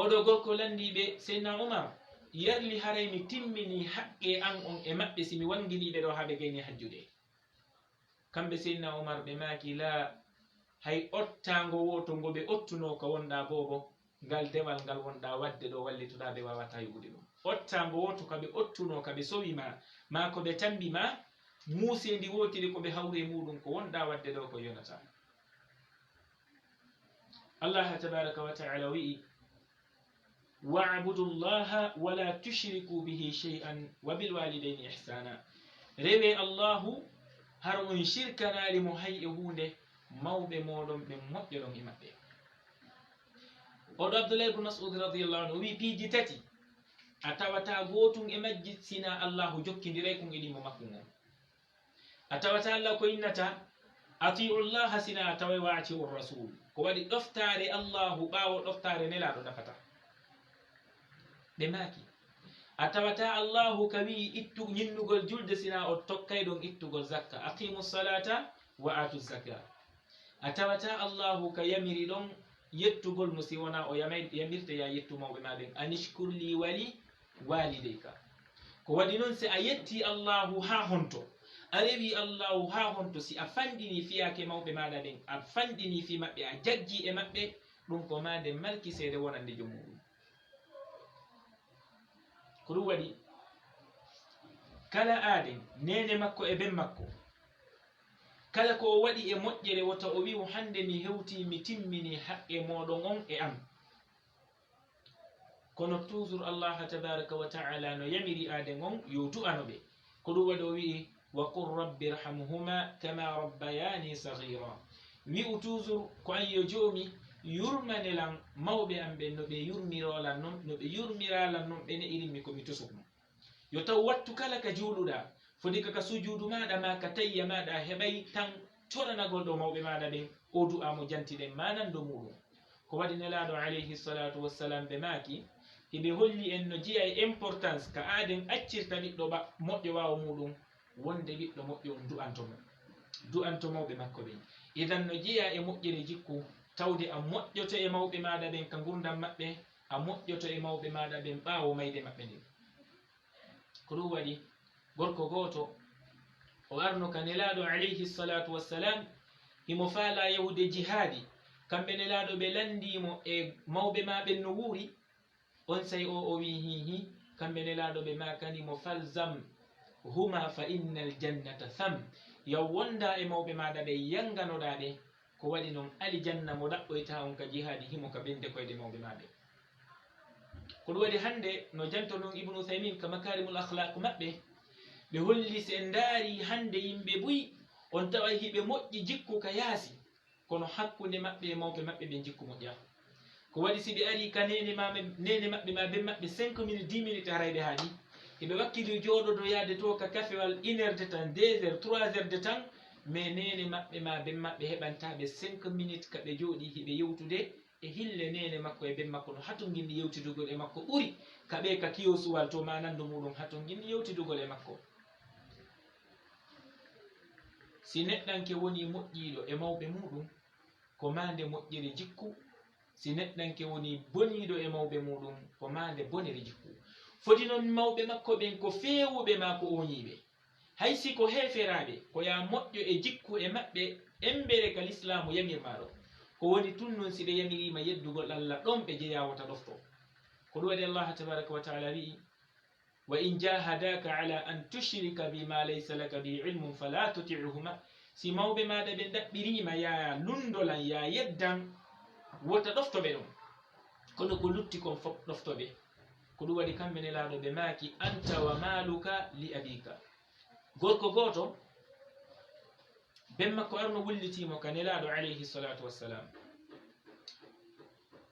oɗo gorko landiɓe seydna umar yarli haray mi timmini haqqe an on e maɓɓe simi wanginiɓe ɗo haɓe gayni hajjude kamɓe seydna umar ɓe maaki la hay ottago woto ngo ɓe ottuno ka wonɗa bobo ngal dewal ngal wonɗa wadde ɗo wallitoɗa ɓe wawata yoɓude ɗum ottago woto kaɓe ottuno kaɓe sowima ma ko ɓe tambi ma muusendi wotiri ko ɓe hawre muɗum ko wonɗa wadde ɗo ko yonata allah tabaraka wa taala wi'i wa'budu llaha wala tushriku bihi shay'an wa bilwalidayni ihsana rewe allahu har on shirkanali mo hay e hunde mawɓe moɗon ɓe moƴƴoɗon e maɓɓe oɗo abdoulah ibne mas'ud radiallahu anhu o wi piiji tati a tawata gotum e majji sina allahu jokkidiray kon e ɗimo makkum on a tawata allah ko innata atiu llaha sina a taway wa atiu rasul ko waɗi ɗoftare allahu ɓawo ɗoftare nelaɗo nafata ɓe maaki a tawata allahu ka wi ittu ñinnugol julde sina o tokkay ɗon ittugol zakka aqimu salata wa atu zaka a tawata allahu ka yamiri ɗon yettugol mo si wona o yamirta ya yettu mawɓe maɗen anishkur li wali walideyka ko waɗi noon si a yetti allahu ha honto a rewi allahu ha honto si a fanɗini fiyake mawɓe maɗa ɗen a fanɗini fi maɓɓe a jaggi e maɓɓe ɗum ko ma nde malki seede wonande jom muɗum ko ɗum waɗi kala aaden nene makko e ben makko kala ko o waɗi e moƴƴere wota o wi'u hande mi hewti mi timmini haqqe moɗon on e am kono toujours allah tabaraka wa taala no yamiri aaden on yo du'ano ɓe ko ɗum waɗi o wi'i wa qul rabbi irhamhuma kama rabbayani sagira wi'u toujours ko an yo joomi yurmanelan mawɓe am ɓe no ɓe yurmirolan noon no ɓe yurmiralan noon ɓene irinmi komi tosukmo yo taw wattu kala ka juuluɗa fodi kaka sujudu maɗa ma ka tayya maɗa heɓay tan coɗanagol ɗo mawɓe maɗa ɓen o du'amo jantiɗen manando muɗum ko waɗi nelaɗo alayhi salatu wassalam ɓe maaki heɓe holli en no jeeya e importance ka aaden accirta ɓiɗɗo moƴƴo wawa muɗum wonde ɓiɗɗo moƴƴo on du'anto mawɓe makko ɓen idan no jeeya e moƴƴere jikku tawde a moƴƴoto e mawɓe maɗa ɓen ka gurdam maɓɓe a moƴƴoto e mawɓe maɗa ɓen ɓaawo mayde maɓɓe nden ko ɗum waɗi gorko gooto o arno ka nelaɗo alayhi salatu wassalam himo faala yahude jihaadi kamɓe nelaɗo ɓe landimo e mawɓe maɓen no wuuri on say o wi hihi kamɓe nelaɗo ɓe makanimo falzam huma fa inna aljannata tham yaw wonda e mawɓe maɗa ɓe yanganoɗa ɓe ko waɗi noon alijanna mo ɗaɓɓoyta on ka jihaadi himo ka ɓende koyde mawɓe maɓe ko ɗum waɗi hande no janto noon ibnu uthaymin ka makarimul akhlaq maɓɓe ɓe holli se ndaari hande yimɓe buyi on tawa hiɓe moƴƴi jikku ka yaasi kono hakkunde maɓɓe e mawɓe maɓɓe ɓe jikku moƴƴa ko waɗi si ɓe ari ka nene maɓɓe ma be maɓɓe 5 minutes 10 minutes harayɓe haaɗi eɓe wakkili jooɗoɗo yaade to ka kafewal 1 heure de temps 2 heures 3 heures de temps mais nene maɓɓe ma ben maɓɓe heɓantaɓe 5 minutes ka ɓe jooɗi hiɓe yewtude e hille nene makko e ben makko no haton ginni yewtidugol e makko ɓuri ka ɓe ka kiyo suwal to ma nandu muɗum haton ginni yewtidugol e makko si neɗɗanke woni moƴƴiɗo e mawɓe muɗum ko mande moƴƴere jikku si neɗɗanke woni boniɗo e mawɓe muɗum ko mande bonere jikku foti noon mawɓe makko ɓen ko fewuɓe ma ko oñiɓe hay si ko heferaɓe ko ya moƴƴo e jikku e maɓɓe embere ka l'islamu yamirmaɗo ko woni tun noon si ɓe yamirima yeddugol allah ɗon ɓe jeyawata ɗofto ko ɗum waɗi allah tabaraka wa taala wi'i wa in jahadaka ala an tushrika bima laysa laka bi ilmun fala tuti'uhuma si mawɓe maɗa ɓe daɓɓirima ya lundolan ya yeddan wota ɗoftoɓe ɗon kono ko lutti kon fof ɗoftoɓe ko ɗum waɗi kamɓe nelaɗo ɓe maaki anta wa maluka li abika gorko gooto ben makko arno wullitimo ka nelaɗo alayhi salatu wassalam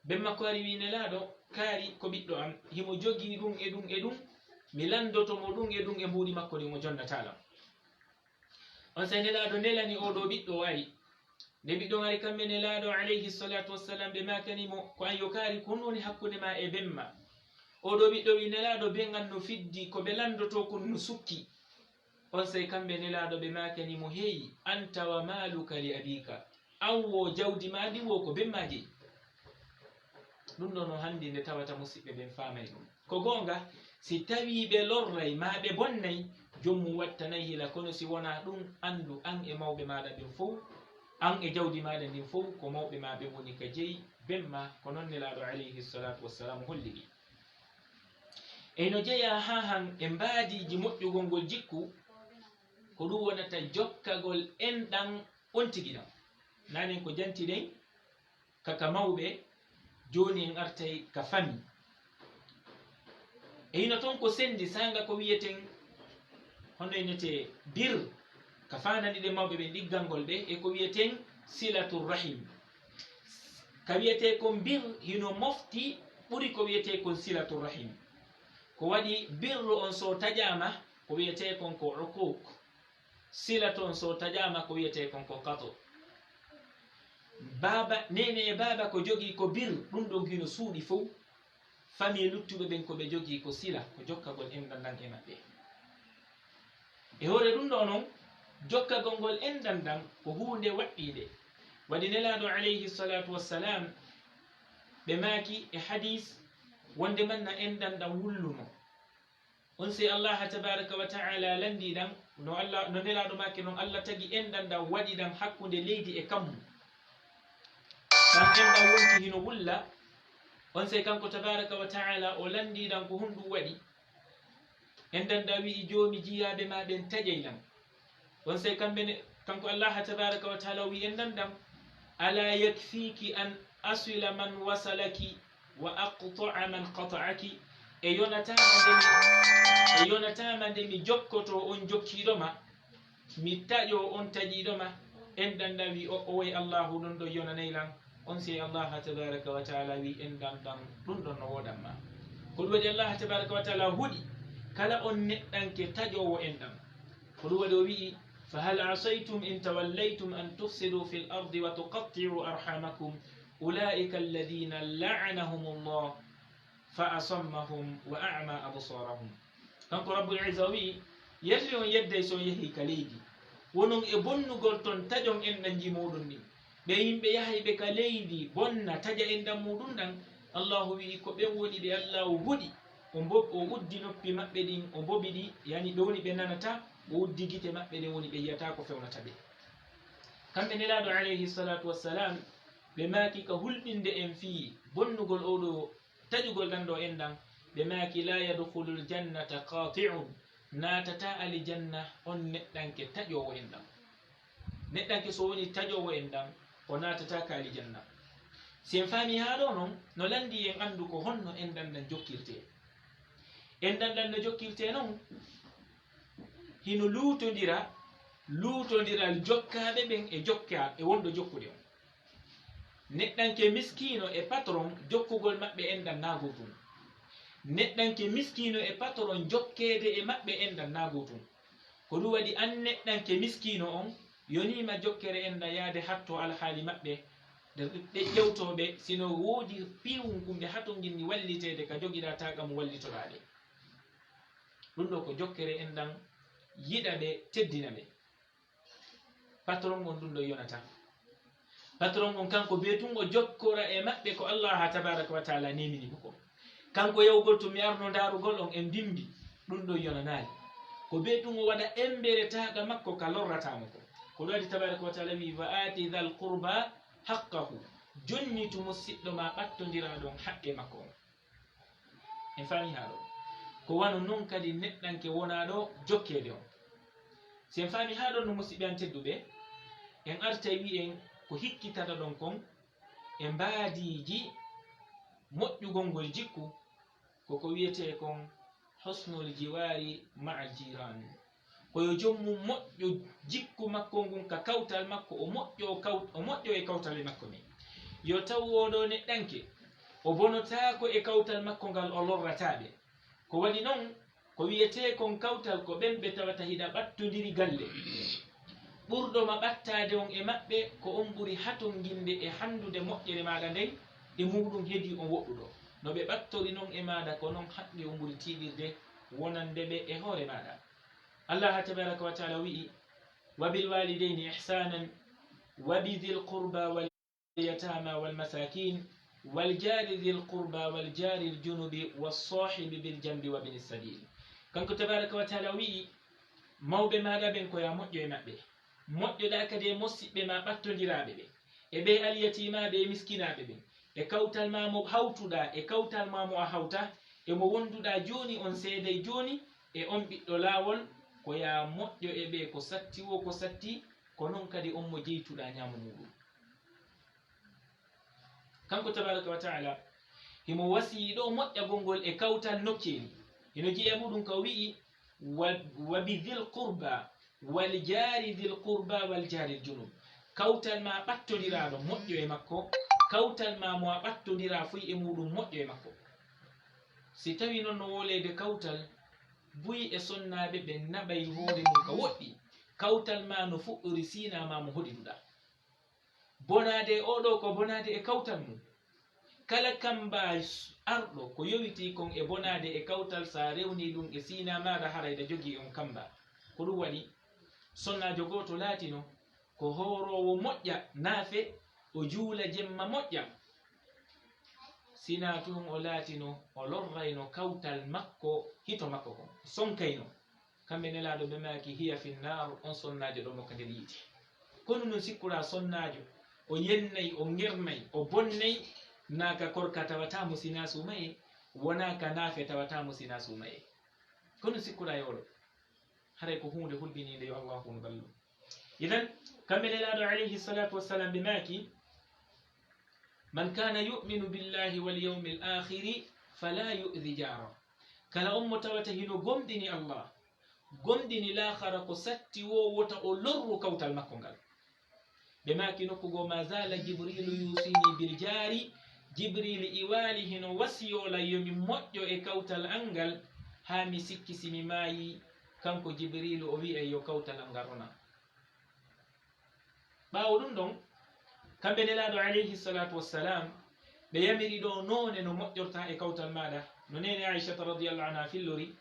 ben makko ari wi nelaɗo kaari ko ɓiɗɗo am himo jogii ɗum e ɗum e ɗum mi landotomo ɗum e ɗum e mbuuɗi makko ɗi mo jonnatalam on say nelaɗo nelani oɗo ɓiɗɗo wari nde ɓiɗɗo ari kamɓe nelaɗo alayhi salatu wassalam ɓe makanimo ko an yo kaari ko woni hakkude ma e benma oɗo ɓiɗɗo wi nelaɗo ben an no fiddi ko ɓe landoto kon no sukki on say kamɓe nelaɗo ɓe makanimo heyi anta wa maluka li abika an wo jawdi ma ndi wo ko benma jeyi ɗum ɗo no handi nde tawata musidɓe ɓen famay ɗum ko gonga si tawi ɓe lorray ma ɓe bonnay jommum wattanayi hila kono si wona ɗum andu an e mawɓe maɗa ɓen fof an e jawdi maɗa ndin fof ko mawɓe ma ɓe woni ka jeyi benma ko noon nelaɗo alayhi salatu wassalam holliri eyno jeeya ha han e mbaadiji moƴƴugol ngol jikku ko ɗum wonata jokkagol enɗan on tigi ɗam nanen ko jantiɗen kaka mawɓe joni en artay ka fami e hino toon ko sendi sanga ko wiyeten hono enete bir ka fanani ɗe mawɓe ɓen ɗiggalngol ɓe e ko wiyeten silatur rahim ka wiyete kon bir hino mofti ɓuri ko wiyete kon silatur rahim ko waɗi birru on so taƴama ko wiyete kon ko uquq silatu on so taƴama ko wiyete kon ko kato baba nene e baba ko jogii ko bir ɗum ɗon hino suuɗi fof fami luttuɓe ɓen ko ɓe jogii ko sila ko jokkagol enɗan ɗan e maɓɓe e hoore ɗum ɗo noon jokkagol ngol enɗan ɗan ko hunde waɗɗiɗe waɗi nelaɗo alayhi salatu wassalam ɓe maaki e hadis wonde manna enɗan ɗan wulluno on si allah tabaraka wa taala landi ɗan no nelaɗo make noon allah tagi enɗan ɗan waɗi ɗan hakkude leydi e kammu ɗan enɗan wonti hino wulla on si kanko tabaraka wa taala o landi ɗan ko honɗum waɗi enɗan ɗan wi'i joomi jiyaɓe ma ɓen taƴey ɗan on si kanko allah tabaraka wa taala wi enɗan ɗan ala yakfiki an asila man wasalaki wa aqta'a man qata'aki e yonatama nde mi jokkoto on jokkiɗoma mi taƴo on taƴiɗoma enɗan ɗan wi o woy allahu ɗon ɗo yonanaylan on si allah tabaraka wa taala wi enɗan ɗan ɗum ɗon no woɗanma ko ɗum waɗi allah tabaraka wa taala huuɗi kala on neɗɗanke taƴowo enɗan ko ɗum waɗi o wi'i فهل عصيتم إن توليتم أن تفسدوا في الأرض وتقطعوا أرحامكم أولئك الذين لعنهم الله فأصمهم وأعمى أبصارهم kanko rabbul izawi yelli on yedday so yehi ka leydi wonon e bonnugol ton taƴon enɗan ji muɗum ɗin ɓe yimɓe yahay ɓe ka leydi bonna taƴa enɗan muɗum ɗan allahu wi'i ko ɓen woni ɓe allah o huɗi o uddi noppi maɓɓe ɗin o bobi ɗi yani ɓe woni ɓe nanata o uddi gite maɓɓe ɗen woni ɓe yiyata ko fewnata ɓe kamɓe nelaɗo alayhi salatu wassalam ɓe maaki ka hulɓinde en fii bonnugol oɗo taƴugol ɗan ɗo enɗan ɓe maaki la yadkhulul jannata qati'un natata alijanna on neɗɗanke taƴowo enɗan neɗɗanke so woni taƴowo enɗan o natata ka alijanna si en faami ha ɗo noon no landi en andu ko honno enɗan ɗan jokkirte enɗan ɗan no jokkirte noon hino luutodiral jokkaɓe ɓen e jokka e wonɗo jokkude on neɗɗanke miskino e patron jokkugol maɓɓe enɗan nagotum neɗɗanke miskino e patron jokkede e maɓɓe enɗan nagotum ko ɗum waɗi an neɗɗanke miskino on yonima jokkere enɗan yaade hatto alhaali maɓɓe ɗe ƴewtoɓe sino woodi piwum kumɓe hato ginni wallitede ka jogiɗa tagam wallitoɗaɗe ɗum ɗo ko jokkere enɗan yiɗa ɓe teddina ɓe patron on ɗum ɗo yonata patron on kanko beetungo jokkora e maɓɓe ko allah tabaraka wa taala nemini ko kanko yawgol to mi arno darugol on en bimbi ɗum ɗo yonanali ko beetungo waɗa embere taga makko ka lorratamo ko ɗum waɗi tabaraka wa taala wi wa ati dhal qurba haqqahu jonni to musidɗo ma ɓattodira ɗon haqqe makko on en faami ha ɗo ko wano noon kadi neɗɗanke wona ɗo jokkede on si en faami ha ɗon no musidɓe an tedduɓe en arta wi'en ko hikkitata ɗon kon e mbaadiji moƴƴugol ngol jikku koko wiyete kon husnul jiwari ma'a jiran koyo jommum moƴƴo jikku makko ngun ka kawtal makko o moƴƴo e kawtal makko min yo taw oɗo neɗɗanke o bonotako e kawtal makko ngal o lorrataɓe ko waɗi noon ko wiyete kon kawtal ko ɓen ɓe tawata hiɗa ɓattodiri galle ɓurɗoma ɓattade on e maɓɓe ko on ɓuri haton ginde e handude moƴƴere maɗa nden e muɗum heedi on woɗɗuɗo no ɓe ɓattori noon e maɗa ko noon haqqe on ɓuri tiɗirde wonande ɓe e hoore maɗa allah tabaraka wa taala wi'i wa bil walidayni ihsanan wa bidhil qurba wal yatama wal masakin wal jari dhil qurba wal jari al junubi was sahibi bil jambi wa bin sabil kanko tabaraka wa taala wi'i mawɓe maɗa ɓen ko ya moƴƴo e maɓɓe moƴƴoɗa kadi e mosiɓɓe ma ɓattodiraɓe ɓe e ɓe alyatimaɓe e miskinaɓe ɓen e kawtal ma mo hawtuɗa e kawtal ma mo a hawta e mo wonduɗa joni on seeday joni e on ɓiɗɗo lawol ko ya moƴƴo e ɓe ko satti wo ko satti ko noon kadi on mo jeytuɗa ñamo muɗum kanko tabaraka wa taala himo wasi ɗo moƴƴagol ngol e kawtal nokkeli hino jeeya muɗum ko wi'i wa bidhil qurba wal jari dhil qurba wal jari junub kawtal ma ɓattodiraɗo moƴƴo e makko kawtal ma mo a ɓattodira fuy e muɗum moƴƴo e makko si tawi noon no wolede kawtal buyi e sonnaɓe ɓe naɓay hoore mum ka woɗɗi kawtal ma no fuɗɗori sinama mo hoɗiɗuɗa bonade oɗo ko bonade e kawtal mum kala kamba arɗo ko yowiti kon e bonade e kawtal sa rewni ɗum e sina maɗa harayda jogi on kamba ko ɗum waɗi sonnajo goto laatino ko horowo moƴƴa naafe o juula jemma moƴƴa sina tun o laatino o lorrayno kawtal makko hito makko kon sonkayno kamɓe nelaɗo ɓe maki hiya finnar on sonnajo ɗo mokka nder yiite kono non sikkura sonnajo o yennay o ngernay o bonnay naka korka tawatamo sina sumaye wonaka naafe tawatamo sina sumaye kono sikkura yoɗo haray ko hunde hulɓinide yo allahu no ballu idan kamɓe nelaɗo alayhi salatu wassalam ɓe maki man kana yuminu billahi walyawmi l akhiri fala yu'dhi jara kala on mo tawata hino gomɗini allah gomɗini lahara ko satti wowota o lorru kawtal makko ngal ɓe maki nokkugo ma zala jibrilu yusini bil jari jibril iwali hino wasiyola yomi moƴƴo e kawtal angal ha mi sikkisi mi maayi kanko jibrilu o wi'e yo kawtal angal rona ɓawo ɗum ɗon kamɓe nelaɗo alayhi salatu wassalam ɓe yamiri ɗo none no moƴƴorta e kawtal maɗa no nene aishata radiallahu anha fillori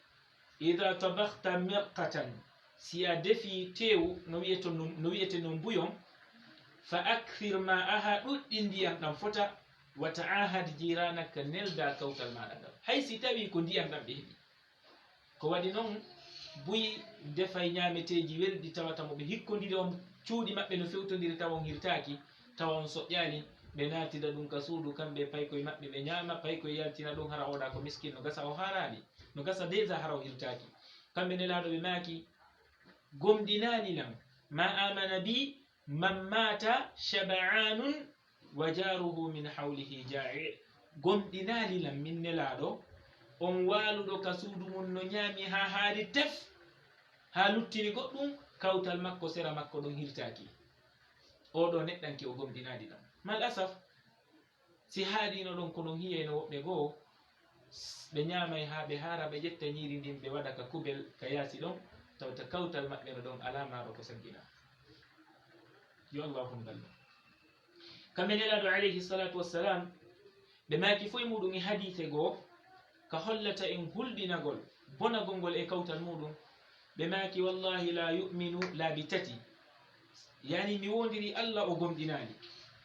ida tabakta mirqatan si a defi tew no wiyete no mbuyon fa akthir ma aha ɗuɗɗi ndiyam ɗam fota wa ta'ahad jiranaka nelda kawtal maɗa ngal hay si tawi ko ndiyam ɗam ɓe heɓi ko waɗi noon buyi defay ñameteji welɗi tawata mo ɓe hikkodiri on cuuɗi maɓɓe no fewtodiri tawa on hirtaki tawa on soƴƴali ɓe natida ɗum ka suudu kamɓe paykoye maɓɓe ɓe ñaama paykoye yaltina ɗum hara oɗa ko miskin no gasa o haraɗi no gasa déjà hara o hirtaki kamɓe nelaɗo ɓe maaki gomɗinanilam ma amana bi man mata shaba'anun wa jaruhu min hawlihi ja'i gomɗinanilam min nelaɗo on waluɗo ka suudu mum no ñaami ha haari tef ha luttini goɗɗum kawtal makko sera makko ɗon hirtaki oɗo neɗɗanke o gomɗinadi ɗam mal asaf si haaɗino ɗon kono hiyayno woɓɓe goo ɓe ñamay ha ɓe haara ɓe ƴetta ñiiri ndin ɓe waɗa ka kubel ka yaasi ɗon tawta kawtal maɓɓe no ɗon alamaɗo ko saggina yo allahu ballo kamɓe nelaɗo alayhi salatu wassalam ɓe maaki foye muɗum e hadise goo ka hollata en hulɓinagol bonagol ngol e kawtal muɗum ɓe maaki wallahi la yuminu laabi tati yani mi wondiri allah o gomɗinani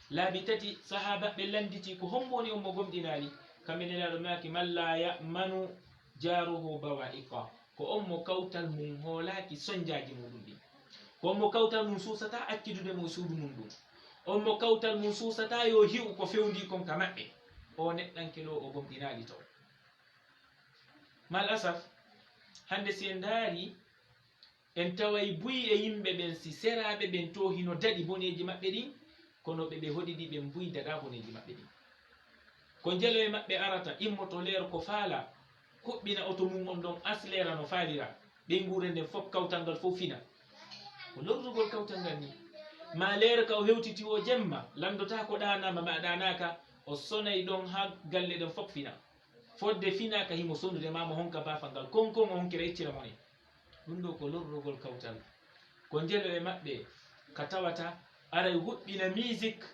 laabi tati sahaba ɓe landiti ko homboni on mo gomɗinani kamɓe nelaɗo maaki man la yamanu jaruhu bawa'iqa ko on mo kawtal mum hoolaki soñjaji muɗum ɗi ko on mo kawtal mum susata accidude mo e suudu mum ɗum on mo kawtal mum susata yo hi'u ko fewndi kon ka maɓɓe o neɗɗanke ɗo o gomɗinali taw mal asaf hande si en daari en taway buyi e yimɓe ɓen si seraɓe ɓen to hino daɗi boneji maɓɓe ɗin kono ɓe hoɗiɗi ɓen buyi daɗa boneji maɓɓe ɗin ko jelo e maɓɓe arata immoto leer ko faala kuɓɓina oto mum on ɗon aslera no faalira ɓe ngure nden fof kawtal ngal fof fina ko lorrugol kawtal ngal ni ma leer ka o hewtiti o jemma landota ko ɗanama ma ɗanaka o sonay ɗon ha galle ɗen fof fina fodde finaka himo sondude mamo honka bafa ngal konkon o honkira iccira mone ɗum ɗo ko lorrugol kawtal ko jelo e maɓɓe ka tawata aray huɓɓina musique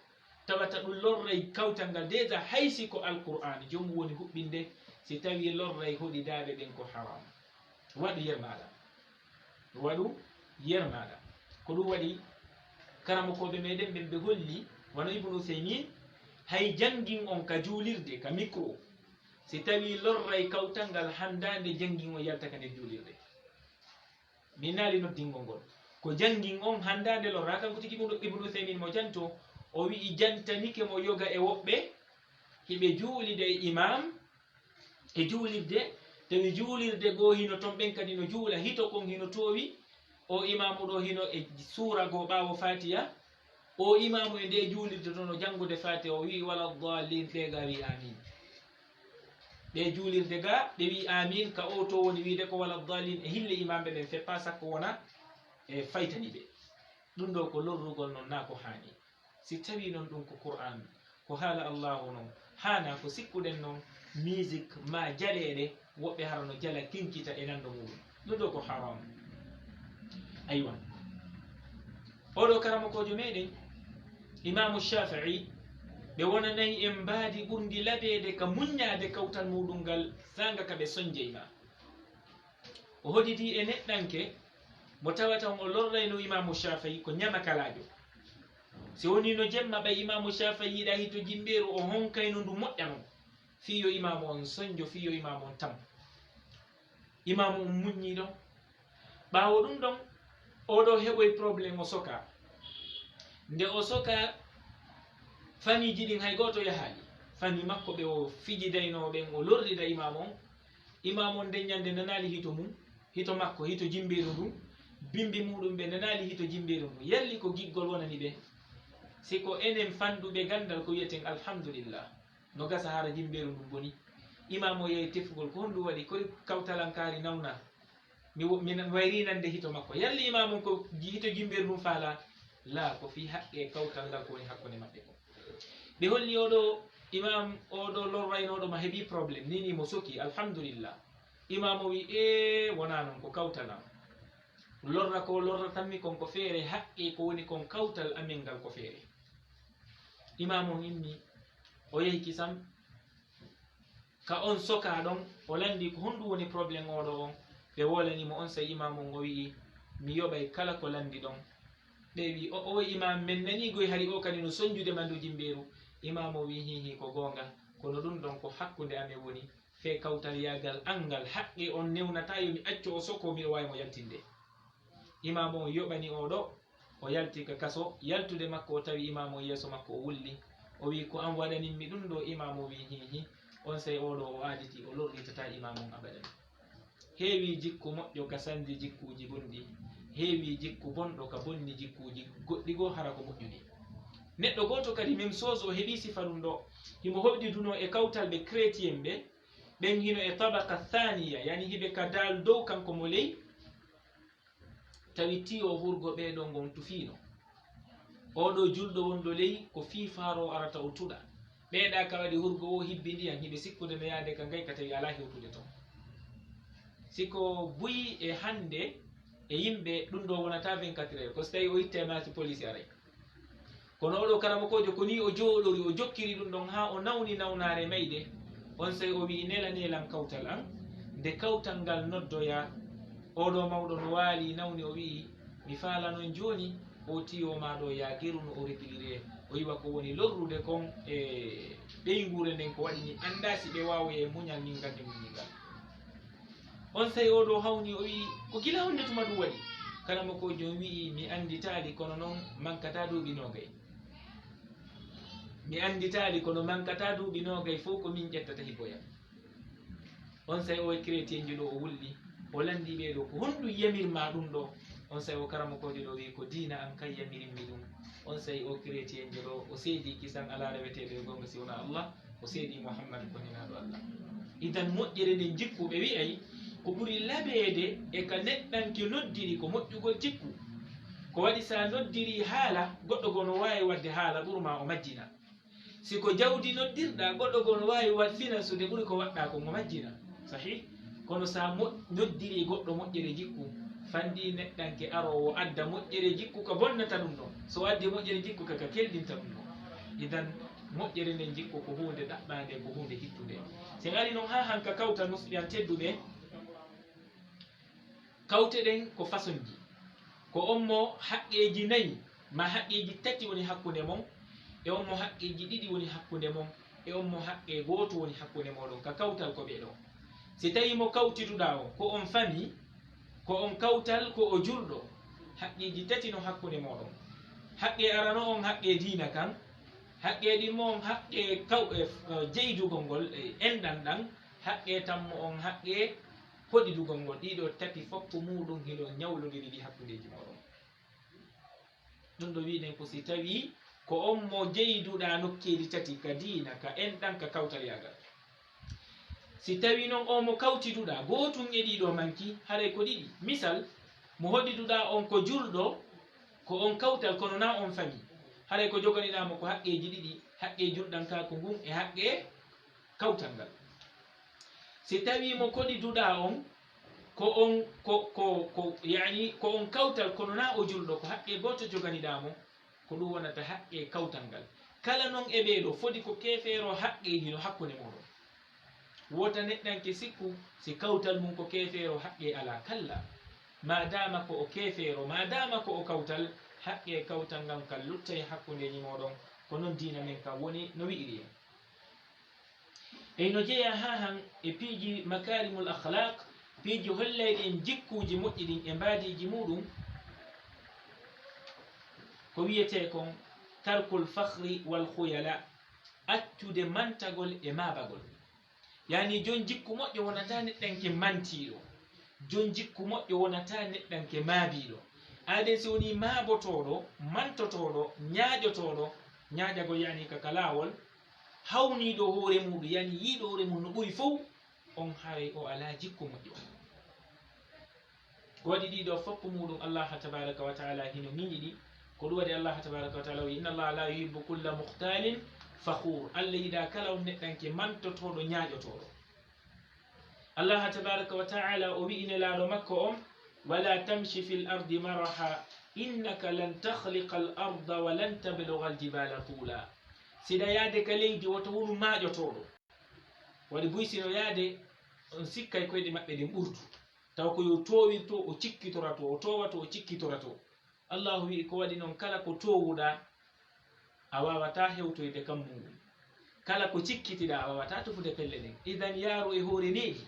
tawata ɗum lorray kawtal ngal déjà haysi ko alqur'an jomum woni huɓɓinde si tawi lorray hoɗidaɓe ɓen ko haram waɗu yermaɗa waɗu yermaɗa ko ɗum waɗi karamokoɓe meɗen ɓen ɓe holli wano ibnu usaymin hay jangin on ka juulirde ka micro si tawi lorray kawtal ngal handande jangin on yaltaka nder juulirde min naali noddingol ngol ko jangin on handande lorra kanko tigi ibnu usaymin mo janto o wi'i jantanike mo yoga e woɓɓe hiɓe juulide e imam e juulirde tawi juulirde goo hino ton ɓen kadi no juula hito kon hino towi o imamu ɗo hino e suura goo ɓaawo fatiya o imamu e nde juulirde to no janngude fatiha o wi wala dallin ɓe ga wi amin ɓe juulirde ga ɓe wi amin ka o to woni wiide ko wala dallin e hille imamɓe ɓen feppa sakko wona e faytani ɓe ɗum ɗo ko lorrugol noon na ko haani si tawi noon ɗum ko qur'an ko haala allahu noon hana ko sikkuɗen noon musique ma jaleɗe woɓɓe harano jala kinkita e nando muɗum ɗum ɗo ko haram aywa oɗo karamokojo meɗen imamu shafii ɓe wonanayi en mbaadi ɓurndi laɓeede ka muññaade kawtal muɗum ngal sanga ka ɓe soñjeyma o hoditi e neɗɗanke mo tawata o lorrayno imamu Shafi'i ko ñamakalajo si woni no jemma ɓay imamu Shafi'i yiɗa hito jimɓeeru o honkayno ndu moƴƴa non fiyo imamu on soñjo fiyo imamu on tam imamu on muññi ɗon ɓaawo ɗum ɗon oɗo heɓoy probléme o soka nde o soka famiji ɗin hay goto yahaali fami makko ɓe o fijidayno ɓen o lorrida imamu on nden ñande nanali hito mum hito makko hito jimbeeru ndu bimbi muɗum ɓe nanali hito jimbeeru ndu yalli ko giggol wonani ɓe siko enen fanduɓe gandal ko wiyeten alhamdulillah no gasa hara jimbeeru ndu boni imamu o yehi tefugol ko honɗum waɗi koye kawtalankari nawna mi wayrinande hito makko yalli imamu ko hito jimbeeru ndum faala la ko fi haqqe kawtal ngal ko woni hakkunde maɓɓe ko ɓe holli oɗo imam oɗo lorraynoɗo ma heeɓi probléme nini mo soki alhamdulillah imamu wi wona noon ko kawtalam lorra ko lorra tanmi konko feere haqqe ko woni kon kawtal amin ngal ko feere imamu immi o yehi kisam ka on soka ɗon o landi ko honɗum woni probléme oɗo on ɓe wolanimo on say imamu o wi mi yoɓay kala ko landi ɗon ɓe wi o imam men nanigoy hari o kadi no soñjude mandu jimbeeru imamu wi hihi ko gonga kono ɗum ɗon ko hakkunde amen woni fe kawtal yagal angal haqqe on newnata yomi accu o soko miɗo wawi mo yaltinde imamu o yoɓani oɗo o yalti ka kaso yaltude makko o tawi imamu yeeso makko o wulli o wi ko an waɗaninmi ɗum ɗo imamu wi hihi on say oɗo o aditi o lorritata imamu abadan heewi jikku moƴƴo ka sandi jikkuji bonɗi heewi jikku bonɗo ka bonni jikkuji goɗɗi goo hara ko moƴƴuɗi neɗɗo goto kadi même chose o heeɓi sifa ɗum ɗo himo hoɗɗiduno e kawtal ɓe chrétien ɓe ɓen hino e tabaka thaniya yani hiɓe ka dal dow kanko mo ley tawi tiyo hurgo ɓeɗo gon tufino oɗo julɗo wonɗo ley ko fiifaro arata o tuɗa ɓeeɗa ka waɗi hurgo o hibbi ndiyam hiɓe sikkude no yaade ka gay ka tawi ala hewtude toon siko buyi e hande e yimɓe ɗum ɗo wonata 24 heures ko so tawi o itte mati police aray kono oɗo karamakojo ko ni o jooɗori o jokkiri ɗum ɗon ha o nawni nawnare mayde on say o wi nela nelam kawtal an nde kawtal ngal noddoya oɗo mawɗo no waali nawni o wi mi faala noon joni o tiyo maɗo ya geruno o réglire o yiwa ko woni lorrude kon e ɓeygure nden ko waɗini anda si ɓe wawi e muñal min gandi muñigal on say oɗo hawni o wi ko gila honde tuma ɗum waɗi kanama ko joni wi mi anditali kono noon mankata duuɓi nogay mi anditali kono mankata duuɓi nogay fof ko min ƴettata hiboya on say o chrétien ji ɗo o wulli o landi ɓeɗo ko honɗum yamirma ɗum ɗo on say o karamakojo ɗo wi ko diina an kay yamirinmi ɗum on say o chrétien ji ɗo o seedi kisan ala reweteɓe gonga si wona Allah o seedi Muhammad ko ninaɗo Allah idan moƴƴere nden jikkuɓe wi'ay ko ɓuri laɓeede e ka neɗɗanke noddiri ko moƴƴugol jikku ko waɗi sa noddiri haala goɗɗo goo no wawi wadde haala ɓurma o majjina siko jawdi noddirɗa goɗɗo goo no wawi wad finansude ɓuri ko waɗɗa ko mo majjina sahih kono sa noddiri goɗɗo moƴƴere jikku fandi neɗɗanke arowo adda moƴƴere jikku ko bonnata ɗum ɗon so addi moƴƴere jikku kaka kelɗinta ɗum ɗon idan moƴƴere nden jikku ko hunde ɗaɓɓade ko hunde hittude sen ari noon ha hanka kawta musɓiyan tedduɓe kawte ɗen ko façon ji ko on mo haqqeji nayyi ma haqqeji tati woni hakkude mon e on mo haqqeji ɗiɗi woni hakkude mon e on mo haqqe goto woni hakkude moɗon ka kawtal ko ɓeɗo si tawi mo kawtituɗa o ko on fami ko on kawtal ko o julɗo haqqeji tati no hakkude moɗon haqqe arano on haqqe diina kan haqqe ɗimmo on haqqe jeydugol ngol enɗan ɗan haqqe tammo on haqqe hoɗidugol ngol ɗiɗo tati foppo muɗum hino ñawlodiri ɗi hakkudeji moɗon ɗum ɗo wiɗen ko si tawi ko on mo jeyduɗa nokkeli tati ka diina ka enɗan ka kawtal yagal si tawi noon on mo kawtiduɗa gotum e ɗiɗo manki haray ko ɗiɗi misal mo hoɗiduɗa on ko julɗo ko on kawtal kono na on fami haray ko joganiɗamo ko haqqeji ɗiɗi haqqe julɗan ka ko ngun e haqqe kawtal ngal si tawi mo koɗiduɗa on ko on yani ko on kawtal kono na o julɗo ko haqqe goto joganiɗamo ko ɗum wonata haqqe kawtal ngal kala non e ɓeeɗo foti ko kefeero haqqeji no hakkunde muɗum wota neɗɗanke sikku si kawtal mum ko kefeero haqqe ala kalla madama ko o kefeero madama ko o kawtal haqqe kawtal ngam kan luttay hakkundeji moɗon ko noon dina men kam woni no wi'iri en ey no jeeya ha han e piiji makarimul akhlaq piiji hollayɗi en jikkuji moƴƴi ɗin e mbaadiji muɗum ko wiyete kon tarkul fakhri wal khuyala accude mantagol e mabagol yani jon jikku moƴƴo wonata neɗɗanke mantiɗo jon jikku moƴƴo wonata neɗɗanke maabiɗo aden so woni maabotoɗo mantotoɗo ñaaƴotoɗo ñaaƴagol yani kaka lawol hawniɗo hoore muɗum yani yiiɗo hoore mum no ɓuri fof on haray o ala jikku moƴƴo ko waɗi ɗiɗo foppo muɗum allah tabaraka wa taala hino miñi ɗi ko ɗum waɗi allah tabaraka wa taala wi inna allah la yuhibbu kulla muhtalin fakhur allah yiɗa kala on neɗɗanke mantotoɗo ñaaƴotoɗo allah tabaraka wa taala o wi'ine laaɗo makko on wala tamshi fi l ardi maraha innaka lan takhliqa al arda wa lan tabluga al jibala tula siɗa yaade ka leydi woto wonu maaƴotoɗo waɗi buysino yaade on sikkay koyɗe maɓɓe ɗen ɓurdu taw ko yo towirto o cikkitorato o towato o cikkitorato allahu wi ko waɗi noon kala ko towuɗa a wawata hewtoyde kam muɗum kala ko cikkitiɗa a wawata tofude pelle ɗen idan yaaru e hoore neeji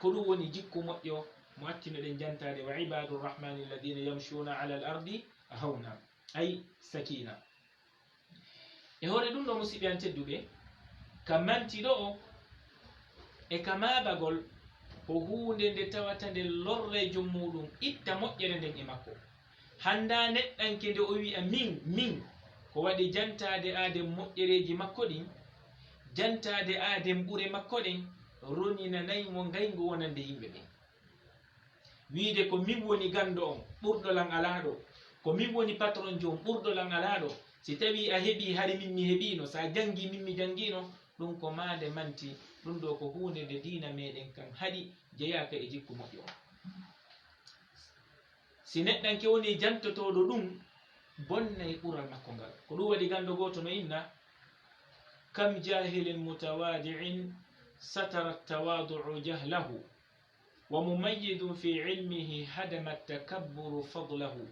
ko ɗum woni jikku moƴƴo mo attinoɗen jantade wa ibadu rrahmani alladina yamshuna ala l ardi hawna ay sakina e hoore ɗum ɗo musidɓe an tedduɓe ka mantiɗo o e ka mabagol ko hunde nde tawata nde lorre jom muɗum itta moƴƴere nden e makko handa neɗɗanke nde o wi'a min ko waɗi jantade aden moƴƴereji makko ɗin jantade aden ɓure makko ɗen roninanaymo ngaygu wonande yimɓe ɓen wiide ko min woni gando on ɓurɗolan alaɗo ko min woni patron jom ɓurɗolan alaɗo si tawi a heeɓi hari min mi heeɓino sa jangi min mi jangino ɗum ko mande manti ɗum ɗo ko hunde nde dina meɗen kan haɗi jeyaka e jikku moƴƴo on si neɗɗanke woni jantotoɗo ɗum bonnay ɓural makko ngal ko ɗum waɗi gando goto no inna kam jahilin mutawadi'in satara tawadu'u jahlahu wa mumayyidun fi ilmihi hadama takabburu fadlahu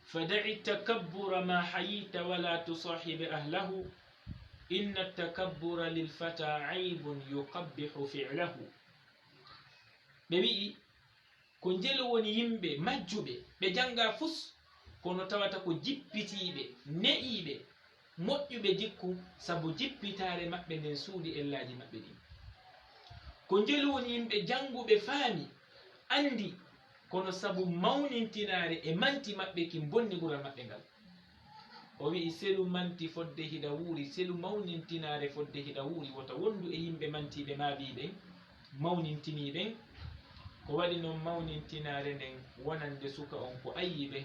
fada'i takabbura ma hayita wala tusahib ahlahu inna takabbura lilfata aybun yuqabbihu fi'lahu ɓe wi'i ko njelu woni yimɓe majjuɓe ɓe janga fus kono tawata ko jippitiɓe ne'iɓe moƴƴuɓe jikku sabu jippitare maɓɓe nden suudi ellaji maɓɓe ɗin ko njelu woni yimɓe janguɓe faami andi kono sabu mawnintinare e manti maɓɓe kin bonni ɓural maɓɓe ngal o wi'i selu manti fodde hiɗa wuuri selu mawnintinare fodde hiɗa wuuri wota wondu e yimɓe mantiɓe maabiɓen mawnintiniɓen ko waɗi noon mawnintinare nden wonande suka on ko ayyiɓe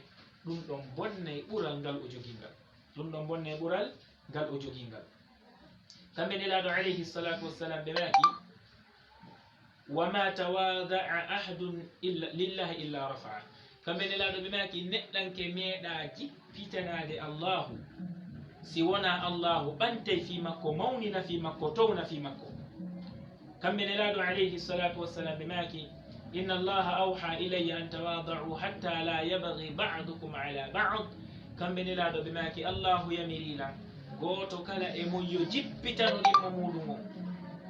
ɗum ɗon bonnay ɓural ngal o jogingal ɗum ɗon bonnay ɓural ngal o jogingal kamɓe nelaɗo alayhi salatu wassalam ɓe maaki wama tawada'a ahadun lillahi illa rafa'a kamɓe nelaɗo ɓe maaki neɗɗanke meeɗa jippitanade allahu si wona allahu ɓantay fi makko mawnina fi makko towna fi makko kamɓe nelaɗo alayhi salatu wassalam ɓe maaki inna allaha awha ilayya an tawada'u hatta la yabghi ba'dukum ala ba'd kamɓe nelaɗo ɓe maaki allahu yamirila goto kala e mum yo jippitano ɗimmo muɗum o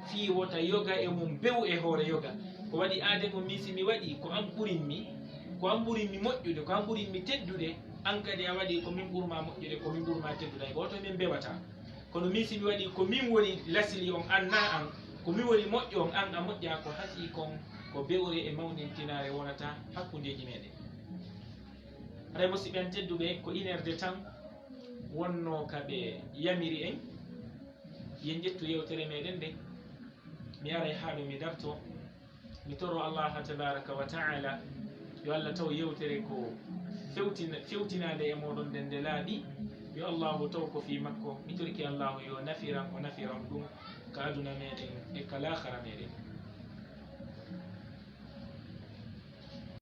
fi wota yoga e mum bew e hoore yoga ko waɗi aade ko min simi waɗi ko an ɓurinmi moƴƴude ko an ɓurinmi teddude an kadi a waɗi ko min ɓurma moƴƴude ko min ɓurma teddude goto min bewata kono min simi waɗi ko min woni lasli on an na an ko min woni moƴƴo on an a moƴƴa ko hasi kon ko bewre e mawnintinare wonata hakkundeji meɗen aɗa musidɓe an tedduɓe ko inerde tan wonno kaɓe yamiri en yen ƴettu yewtere meɗen nde mi aray haɗo mi darto mi toro allah tabaraka wa taala yo allah taw yewtere ko fewtinade e moɗon nden nde laaɓi yo allahu taw ko fi makko mi torki allahu yo nafiran o nafiran ɗum ka aduna meɗen e ka lahara meɗen